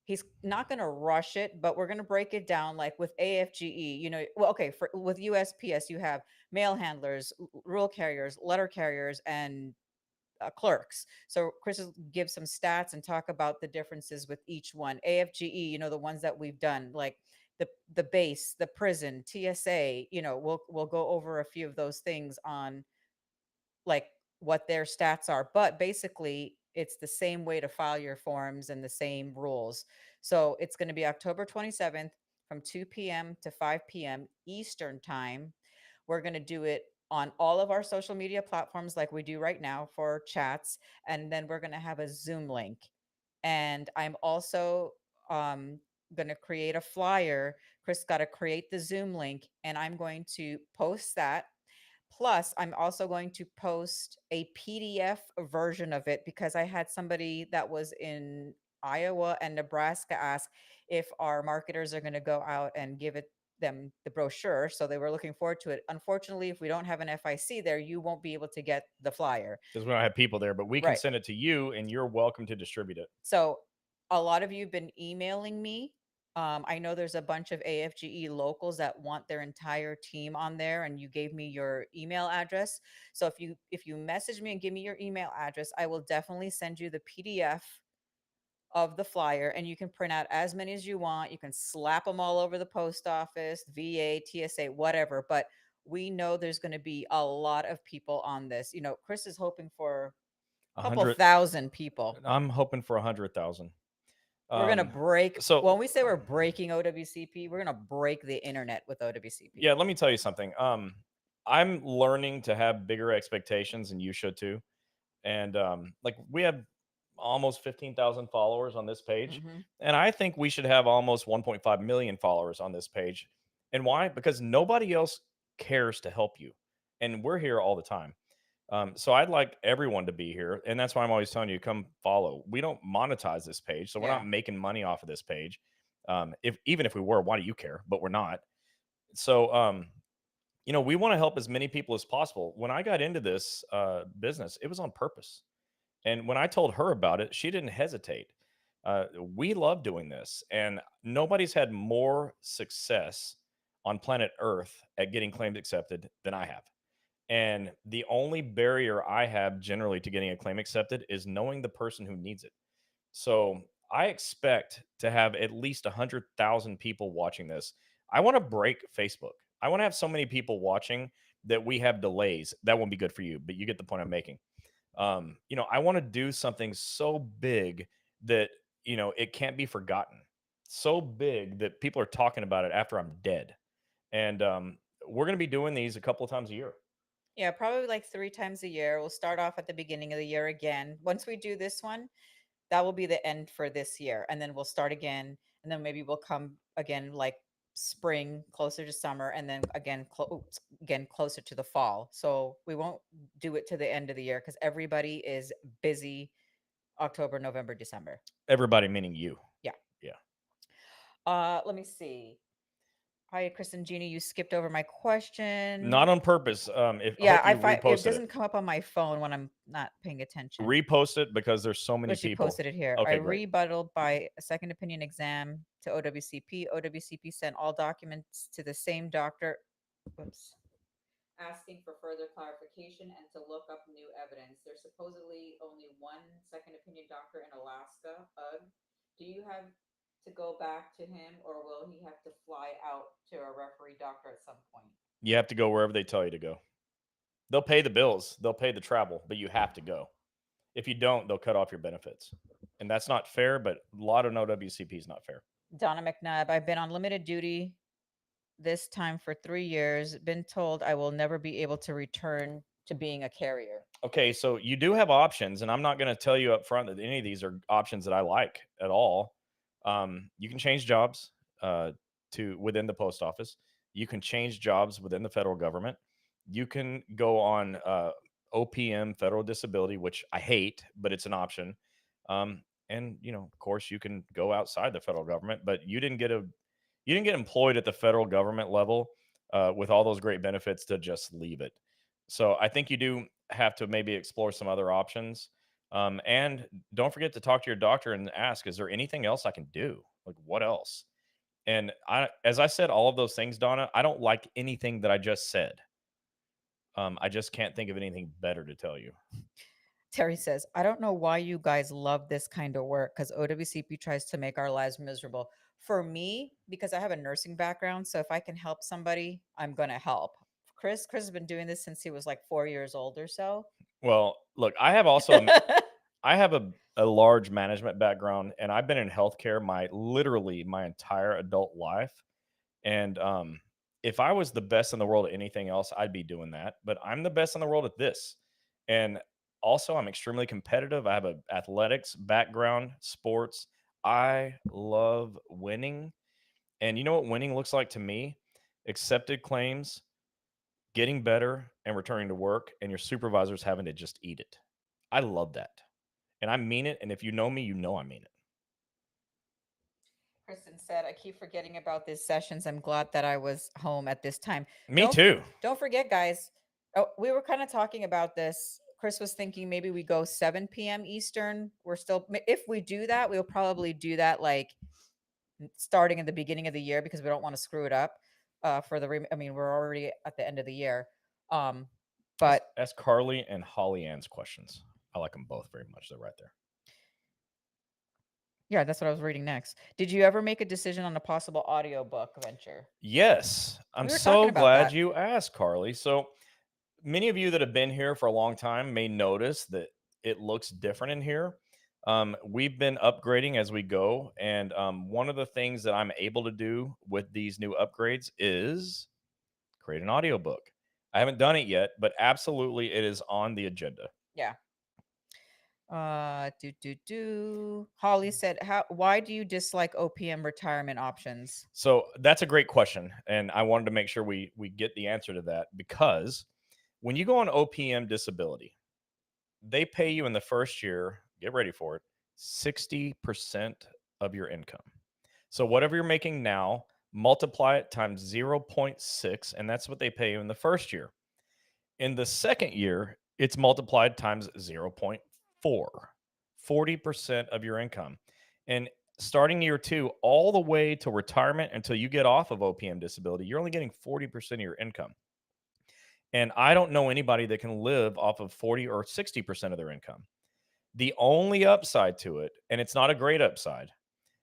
he's not going to rush it, but we're going to break it down like with AFGE, well, okay, with USPS you have mail handlers, rural carriers, letter carriers, and clerks. So Chris will give some stats and talk about the differences with each one. AFGE, the ones that we've done, like the base, the prison, TSA, we'll go over a few of those things on like what their stats are, but basically it's the same way to file your forms and the same rules. So it's going to be October 27th from 2 p.m. to 5 p.m. Eastern time. We're going to do it on all of our social media platforms like we do right now for chats, and then we're going to have a Zoom link. And I'm also going to create a flyer. Chris got to create the Zoom link, and I'm going to post that. Plus, I'm also going to post a PDF version of it because I had somebody that was in Iowa and Nebraska ask if our marketers are going to go out and give them the brochure. So they were looking forward to it. Unfortunately, if we don't have an FIC there, you won't be able to get the flyer. because we don't have people there, but we can Right. send it to you, and you're welcome to distribute it. So a lot of you have been emailing me. I know there's a bunch of AFGE locals that want their entire team on there, and you gave me your email address. So if you message me and give me your email address, I will definitely send you the PDF of the flyer, and you can print out as many as you want. You can slap them all over the post office, VA, TSA, whatever. But we know there's going to be a lot of people on this. Chris is hoping for A a couple hundred. thousand people. I'm hoping for 100,000. We're gonna break. So When we say we're breaking OWCP, we're gonna break the internet with OWCP. yeah, let me tell you something. I'm learning to have bigger expectations, and you should too. And like we have almost 15,000 followers on this page, Hmm. and I think we should have almost 1.5 million followers on this page. And why? Because nobody else cares to help you, and we're here all the time. So I'd like everyone to be here, and that's why I'm always telling you, come follow. We don't monetize this page, so we're Yeah, not making money off of this page. If even if we were, why do you care? But we're not. So we want to help as many people as possible. When I got into this business, it was on purpose. And when I told her about it, she didn't hesitate. We love doing this, and nobody's had more success on planet Earth at getting claims accepted than I have. And the only barrier I have generally to getting a claim accepted is knowing the person who needs it. So I expect to have at least 100,000 people watching this. I want to break Facebook. I want to have so many people watching that we have delays. That won't be good for you, but you get the point I'm making. I want to do something so big that, it can't be forgotten. So big that people are talking about it after I'm dead. And we're going to be doing these a couple of times a year. yeah, probably like 3 times a year. We'll start off at the beginning of the year again. Once we do this one, that will be the end for this year, and then we'll start again, and then maybe we'll come again like spring, closer to summer, and then again closer to the fall. So we won't do it to the end of the year because everybody is busy October, November, December. Everybody meaning you. Yeah. Yeah. Let me see. Hi, Chris and Genie. You skipped over my question. Not on purpose. If I Yeah, hope I you find it reposted it. doesn't come up on my phone when I'm not paying attention. Repost it because there's so many But she people. posted it here. I Okay, great. rebutted by a second opinion exam to OWCP. OWCP sent all documents to the same doctor. Oops. Asking for further clarification and to look up new evidence. There's supposedly only one second opinion doctor in Alaska, UG. Do you have to go back to him or will he have to fly out to a referee doctor at some point? You have to go wherever they tell you to go. They'll pay the bills, they'll pay the travel, but you have to go. If you don't, they'll cut off your benefits. And that's not fair, but a lot of no WCP is not fair. Donna McNabb, I've been on limited duty this time for 3 years. Been told I will never be able to return to being a carrier. Okay, so you do have options, and I'm not going to tell you up front that any of these are options that I like at all. You can change jobs to within the post office. You can change jobs within the federal government. You can go on OPM, federal disability, which I hate, but it's an option. And of course, you can go outside the federal government, but you didn't get employed at the federal government level with all those great benefits to just leave it. So I think you do have to maybe explore some other options. And don't forget to talk to your doctor and ask, is there anything else I can do? Like, what else? And as I said, all of those things, Donna, I don't like anything that I just said. I just can't think of anything better to tell you. Terry says, I don't know why you guys love this kind of work because OWCP tries to make our lives miserable. For me, because I have a nursing background, so if I can help somebody, I'm going to help. Chris has been doing this since he was like 4 years old or so. Well, look, I have also I have a large management background, and I've been in healthcare literally my entire adult life. And if I was the best in the world at anything else, I'd be doing that. But I'm the best in the world at this. And also, I'm extremely competitive. I have a athletics background, sports. I love winning. And you know what winning looks like to me? Accepted claims, getting better, and returning to work, and your supervisors having to just eat it. I love that. And I mean it. And if you know me, you know I mean it. Kristen said, I keep forgetting about these sessions. I'm glad that I was home at this time. Me too. Don't forget, guys. Oh, we were kind of talking about this. Chris was thinking maybe we go 7 p.m. Eastern. We're still, if we do that, we'll probably do that like starting in the beginning of the year because we don't want to screw it up for I mean, we're already at the end of the year. But Ask Carly and Holly Ann's questions. I like them both very much. They're right there. yeah, that's what I was reading next. Did you ever make a decision on a possible audiobook venture? Yes, I'm We were talking so about glad that. you asked, Carly. So many of you that have been here for a long time may notice that it looks different in here. We've been upgrading as we go, and one of the things that I'm able to do with these new upgrades is create an audiobook. I haven't done it yet, but absolutely it is on the agenda. Yeah. Holly said, why do you dislike OPM retirement options? So that's a great question, and I wanted to make sure we get the answer to that because when you go on OPM disability, they pay you in the first year, get ready for it, 60% of your income. So whatever you're making now, multiply it times 0.6, and that's what they pay you in the first year. In the second year, it's multiplied times 0.4, 40% of your income. And starting year two, all the way to retirement until you get off of OPM disability, you're only getting 40% of your income. And I don't know anybody that can live off of 40 or 60% of their income. The only upside to it, and it's not a great upside,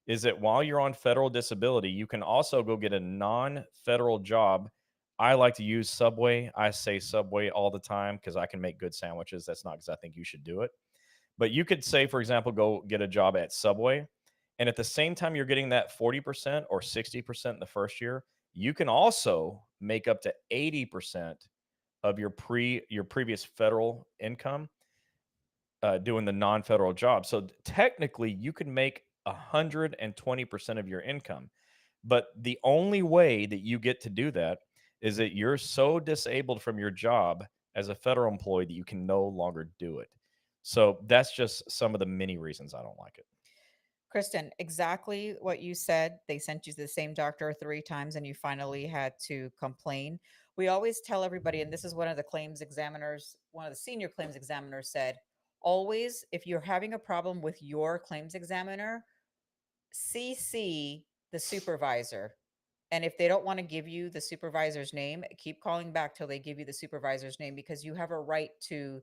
is that while you're on federal disability, you can also go get a non-federal job. I like to use Subway. I say Subway all the time because I can make good sandwiches. That's not because I think you should do it. But you could say, for example, go get a job at Subway. And at the same time, you're getting that 40% or 60% in the first year. You can also make up to 80% of your previous federal income doing the non-federal job. So technically, you could make 120% of your income. But the only way that you get to do that is that you're so disabled from your job as a federal employee that you can no longer do it. So that's just some of the many reasons I don't like it. Kristen, exactly what you said. They sent you to the same doctor 3 times and you finally had to complain. We always tell everybody, and this is one of the claims examiners, one of the senior claims examiners said, always, if you're having a problem with your claims examiner, CC the supervisor. And if they don't want to give you the supervisor's name, keep calling back till they give you the supervisor's name, because you have a right to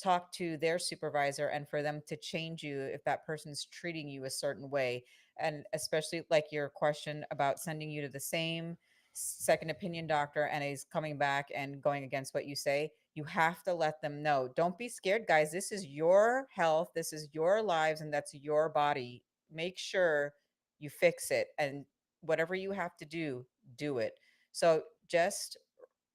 talk to their supervisor and for them to change you if that person's treating you a certain way. And especially like your question about sending you to the same second opinion doctor and he's coming back and going against what you say, you have to let them know. Don't be scared, guys. This is your health, this is your lives, and that's your body. Make sure you fix it, and whatever you have to do, do it. So just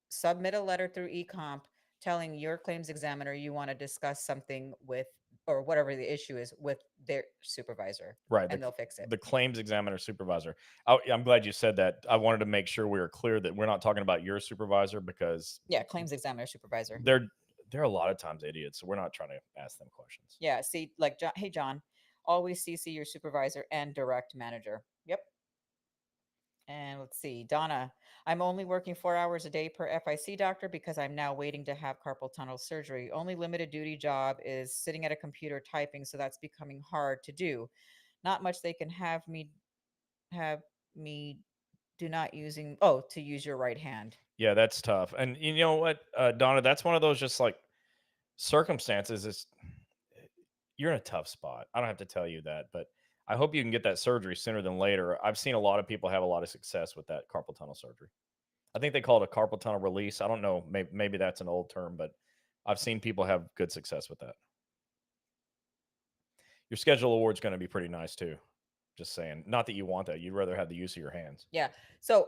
submit a letter through eComp telling your claims examiner you want to discuss something with, or whatever the issue is, with their supervisor, Right. and they'll fix it. The claims examiner supervisor. I'm glad you said that. I wanted to make sure we were clear that we're not talking about your supervisor, because Yeah, claims examiner supervisor. they're they're a lot of times idiots. So we're not trying to ask them questions. Yeah, see, like John, hey John, always CC your supervisor and direct manager. Yep. And let's see, Donna, I'm only working 4 hours a day per FIC doctor because I'm now waiting to have carpal tunnel surgery. Only limited duty job is sitting at a computer typing, so that's becoming hard to do. Not much they can have me do not using, oh, to use your right hand. Yeah, that's tough. And you know what, Donna, that's one of those just like circumstances. Is you're in a tough spot. I don't have to tell you that, but I hope you can get that surgery sooner than later. I've seen a lot of people have a lot of success with that carpal tunnel surgery. I think they call it a carpal tunnel release. I don't know. Maybe that's an old term, but I've seen people have good success with that. Your schedule award's going to be pretty nice too. Just saying. Not that you want that. You'd rather have the use of your hands. Yeah. So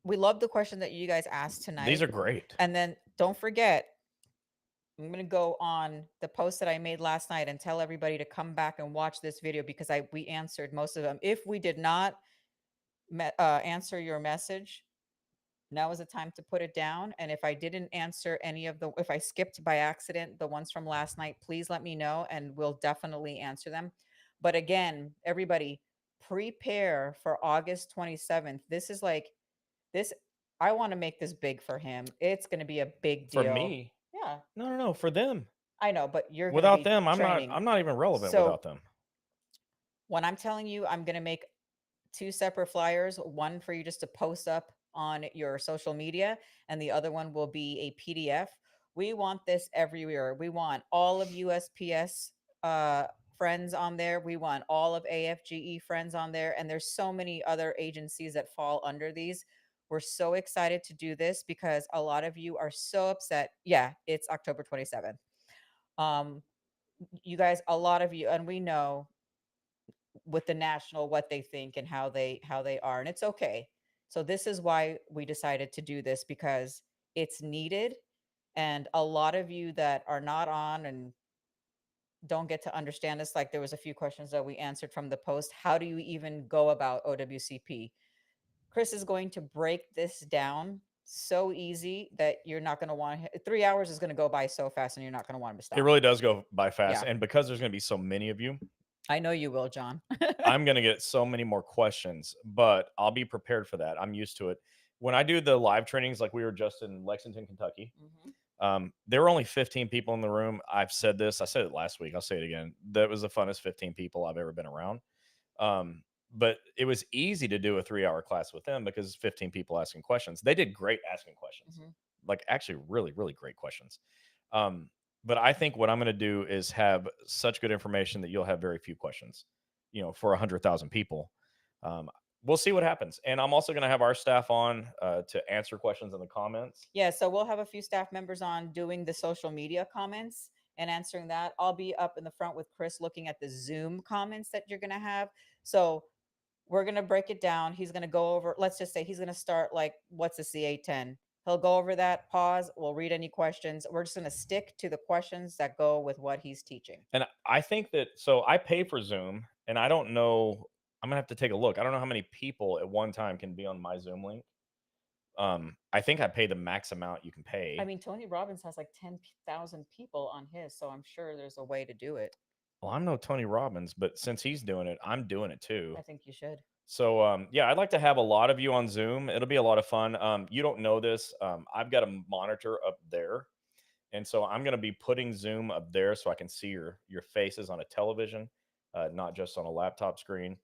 we love the question that you guys asked These tonight. are great. And then don't forget, I'm going to go on the post that I made last night and tell everybody to come back and watch this video, because we answered most of them. If we did not answer your message, now is the time to put it down. And if I didn't answer any of if I skipped by accident the ones from last night, please let me know and we'll definitely answer them. But again, everybody, prepare for August 27th. This is like this. I want to make this big for him. It's going to be a big For deal. me, Yeah, no. For them. I know, but you're going to Without be them, I'm not. training. I'm not even relevant So without them. when I'm telling you, I'm going to make 2 separate flyers, one for you just to post up on your social media, and the other one will be a PDF. We want this everywhere. We want all of USPS friends on there. We want all of AFGE friends on there. And there's so many other agencies that fall under these. We're so excited to do this because a lot of you are so upset. Yeah, it's October 27th. Um, you guys, a lot of you, and we know with the national what they think and how they are, and it's okay. So this is why we decided to do this, because it's needed. And a lot of you that are not on and don't get to understand this, like there was a few questions that we answered from the post. How do you even go about OWCP? Chris is going to break this down so easy that you're not going to want 3 hours is going to go by so fast and you're not going to want to It stop. really does go by fast, Yeah, and because there's going to be so many of you, I know you will, John. I'm going to get so many more questions. But I'll be prepared for that. I'm used to it. When I do the live trainings, like we were just in Lexington, Kentucky, Mhm. there were only 15 people in the room. I've said this. I said it last week. I'll say it again. That was the funnest 15 people I've ever been around. Um, but it was easy to do a 3-hour class with them because 15 people asking questions. They did great asking questions, Mhm. like actually really, really great questions. Um, but I think what I'm going to do is have such good information that you'll have very few questions, for 100,000 people. Um, we'll see what happens. And I'm also going to have our staff on to answer questions in the comments. Yeah, so we'll have a few staff members on doing the social media comments and answering that. I'll be up in the front with Chris looking at the Zoom comments that you're going to have. So we're going to break it down. He's going to go over, let's just say he's going to start like, what's a CA10? He'll go over that, pause, we'll read any questions. We're just going to stick to the questions that go with what he's teaching. And I think that, so I pay for Zoom, and I don't know, I'm going to have to take a look. I don't know how many people at one time can be on my Zoom link. I think I pay the max amount you can pay. I mean, Tony Robbins has like 10,000 people on his, so I'm sure there's a way to do it. Well, I'm no Tony Robbins, but since he's doing it, I'm doing it too. I think you should. So yeah, I'd like to have a lot of you on Zoom. It'll be a lot of fun. You don't know this. I've got a monitor up there, and so I'm going to be putting Zoom up there so I can see your faces on a television, not just on a laptop screen.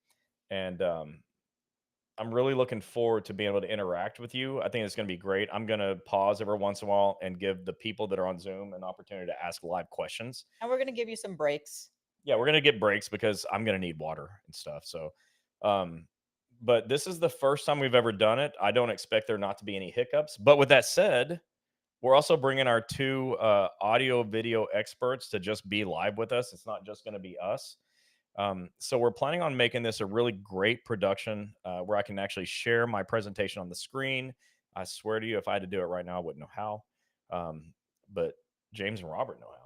And I'm really looking forward to being able to interact with you. I think it's going to be great. I'm going to pause every once in a while and give the people that are on Zoom an opportunity to ask live questions. And we're going to give you some breaks. Yeah, we're going to get breaks because I'm going to need water and stuff. So, um, but this is the first time we've ever done it. I don't expect there not to be any hiccups. But with that said, we're also bringing our two audio video experts to just be live with us. It's not just going to be us. So we're planning on making this a really great production where I can actually share my presentation on the screen. I swear to you, if I had to do it right now, I wouldn't know how. But James and Robert know how.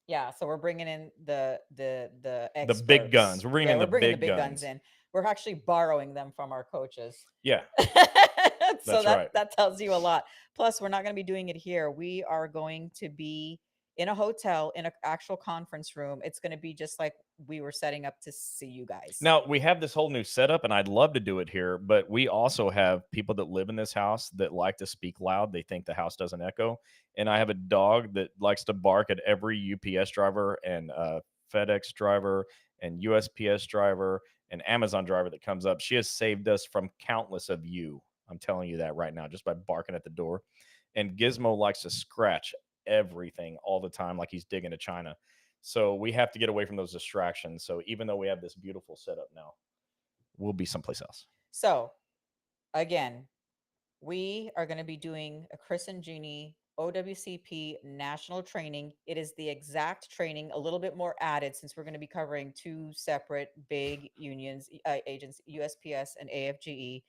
Yeah, so we're bringing in the The big guns. experts. We're bringing Yeah, in we're the bringing the big big guns guns. in. We're actually borrowing them from our coaches. Yeah, So that's right. that tells you a lot. Plus, we're not going to be doing it here. We are going to be in a hotel in an actual conference room. It's going to be just like we were setting up to see you guys. Now we have this whole new setup, and I'd love to do it here, but we also have people that live in this house that like to speak loud. They think the house doesn't echo, and I have a dog that likes to bark at every UPS driver and FedEx driver and USPS driver and Amazon driver that comes up. She has saved us from countless of you. I'm telling you that right now, just by barking at the door. And Gizmo likes to scratch everything all the time, like he's digging a china. So we have to get away from those distractions. So even though we have this beautiful setup now, we'll be someplace else. So, again, we are going to be doing a Chris and Gini OWCP national training. It is the exact training, a little bit more added since we're going to be covering two separate big unions, agents, USPS and AFGE.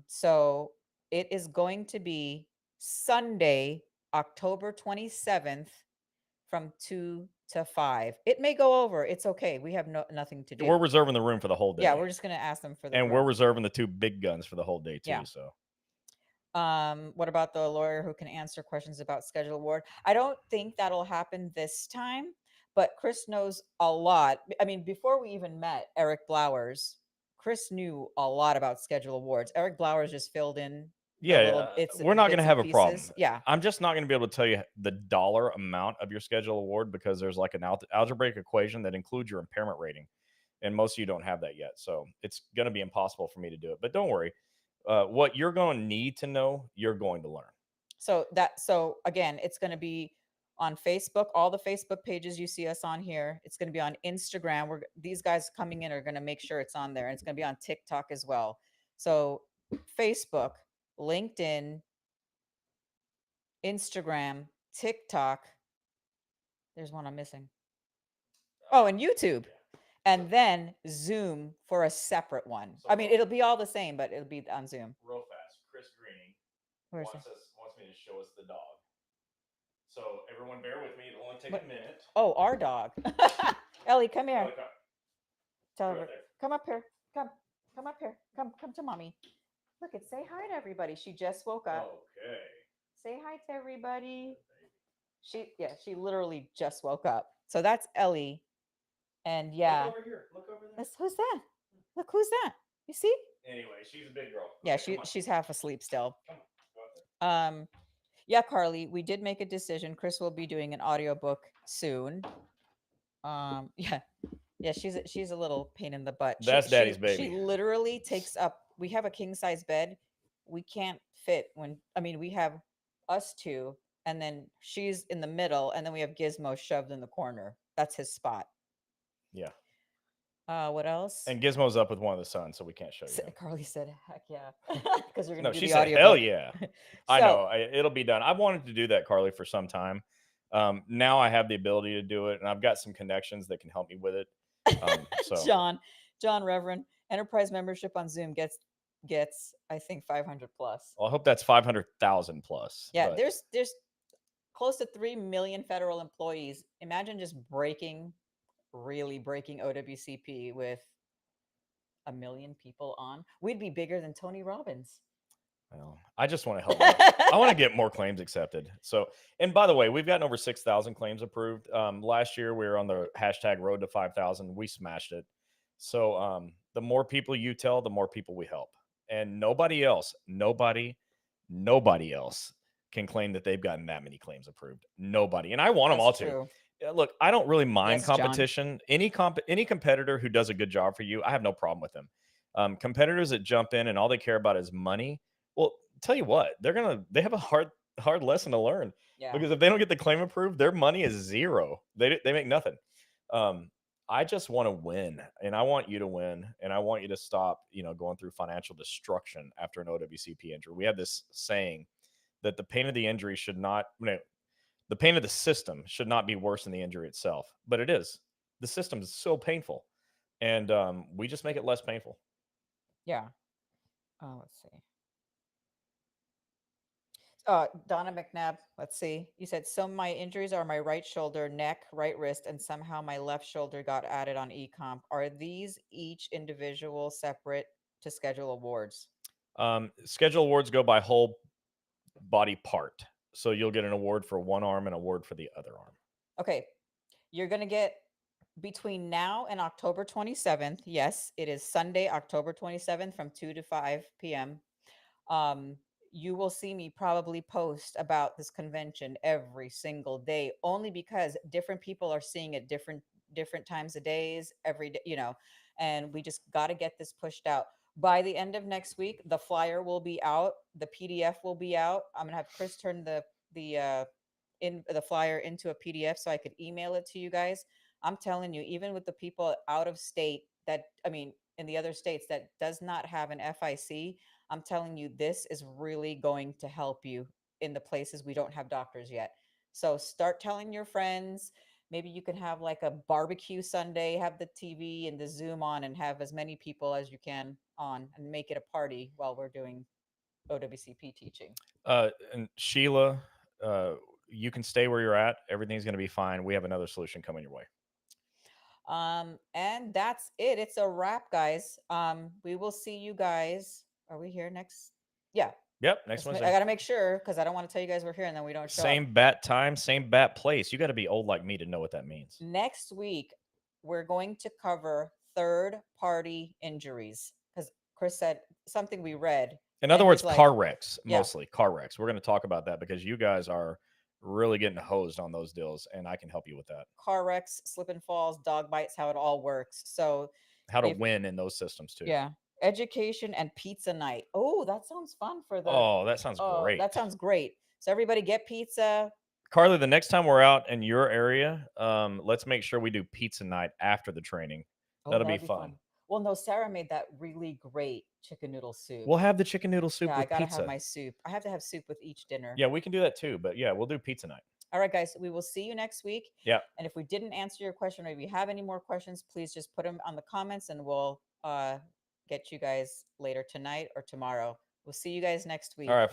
So it is going to be Sunday, October 27th from 2 to 5. It may go over. It's okay. We have nothing to do. We're reserving the room for the whole day. Yeah, we're just going to ask them for the and room. we're reserving the two big guns for the whole day too. Yeah. So What about the lawyer who can answer questions about schedule award? I don't think that'll happen this time, but Chris knows a lot. I mean, before we even met Eric Blowers, Chris knew a lot about schedule awards. Eric Blowers just filled in yeah, we're not going to have a problem. Yeah. I'm just not going to be able to tell you the dollar amount of your schedule award because there's like an algebraic equation that includes your impairment rating. And most of you don't have that yet. So it's going to be impossible for me to do it. But don't worry. What you're going to need to know, you're going to learn. So again, it's going to be on Facebook, all the Facebook pages you see us on here. It's going to be on Instagram. These guys coming in are going to make sure it's on there, and it's going to be on TikTok as well. So Facebook, LinkedIn, Instagram, TikTok. There's one I'm missing. Oh, and YouTube. And then Zoom for a separate one. I mean, it'll be all the same, but it'll be on Zoom. Real fast. Chris Greening wants me to show us the dog. So everyone bear with me. It'll only take a minute. Oh, our dog. Ellie, come here. Ellie, Tell her, come up here. Come up here. Come to mommy. Look, it say hi to everybody. She just woke up. Okay. Say hi to everybody. She literally just woke up. So that's Ellie. And yeah. Look over here. Look over there. Who's that? Look, who's that? You see? Anyway, she's a big girl. Yeah, she's half asleep still. Yeah, Carly, we did make a decision. Chris will be doing an audiobook soon. Yeah, she's a little pain in the butt. That's Daddy's baby. She literally takes up. We have a king size bed. We can't fit we have us two, and then she's in the middle, and then we have Gizmo shoved in the corner. That's his spot. Yeah. What else? And Gizmo's up with one of the sons, so we can't show you. Carly said, "Heck yeah," because we're gonna. No, she said, "Hell yeah." I know. It'll be done. I've wanted to do that, Carly, for some time. Now I have the ability to do it, and I've got some connections that can help me with it. So John Reverend, enterprise membership on Zoom gets I think 500 plus. Well, I hope that's 500,000 plus. Yeah, there's close to 3 million federal employees. Imagine just really breaking OWCP with 1 million people on. We'd be bigger than Tony Robbins. Well, I just want to help more. I want to get more claims accepted. So, and by the way, we've gotten over 6,000 claims approved. Last year we were on the hashtag road to 5,000. We smashed it. So, the more people you tell, the more people we help. And nobody else can claim that they've gotten that many claims approved. Nobody. And I want them That's all to. true. Look, I don't really mind Yes, John. competition. Any competitor who does a good job for you, I have no problem with them. Competitors that jump in and all they care about is money, well, tell you what, they have a hard lesson to learn Yeah. because if they don't get the claim approved, their money is zero. They make nothing. Um, I just want to win, and I want you to win, and I want you to stop, going through financial destruction after an OWCP injury. We have this saying that the pain of the injury should not, no, the pain of the system should not be worse than the injury itself, but it is. The system is so painful, and we just make it less painful. Yeah. Let's see. Donna McNabb, let's see. You said some of my injuries are my right shoulder, neck, right wrist, and somehow my left shoulder got added on ecomp. Are these each individual separate to schedule awards? Schedule awards go by whole body part. So you'll get an award for one arm and an award for the other arm. Okay. You're going to get between now and October 27th. Yes, it is Sunday, October 27th from 2 to 5 p.m. um, you will see me probably post about this convention every single day, only because different people are seeing it different times of days every day, and we just got to get this pushed out. By the end of next week, the flyer will be out, the PDF will be out. I'm gonna have Chris turn the in the flyer into a PDF so I could email it to you guys. I'm telling you, even with the people out of state that, I mean, in the other states that does not have an FIC, I'm telling you, this is really going to help you in the places we don't have doctors yet. So start telling your friends. Maybe you can have like a barbecue Sunday, have the TV and the Zoom on, and have as many people as you can on and make it a party while we're doing OWCP teaching. And Sheila, uh, you can stay where you're at. Everything's going to be fine. We have another solution coming your way. And that's it. It's a wrap, guys. We will see you guys. Are we here next? Yeah. Yep. Next I Wednesday. got to make sure because I don't want to tell you guys we're here and then we don't show up. Same bat time, same bat place. You got to be old like me to know what that means. Next week, we're going to cover third party injuries because Chris said something we read. In And other words, he's like, car wrecks, yeah, mostly car wrecks. We're going to talk about that because you guys are really getting hosed on those deals, and I can help you with that. car wrecks, slip and falls, dog bites, how it all works. So How to if, win in those systems too. yeah, education and pizza night. Oh, that sounds fun for the, Oh, that sounds oh, great. that sounds great. So everybody get pizza. Carly, the next time we're out in your area, let's make sure we do pizza night after the training. Oh, That'll that be would be fun. fun. Well, no, Sarah made that really great chicken noodle soup. We'll have the chicken noodle soup Yeah, I with gotta have pizza. my soup. I have to have soup with each dinner. Yeah, we can do that too. But yeah, we'll do pizza night. All right, guys, we will see you next week. Yeah. And if we didn't answer your question or if you have any more questions, please just put them on the comments and we'll get you guys later tonight or tomorrow. We'll see you guys next week. All right, folks.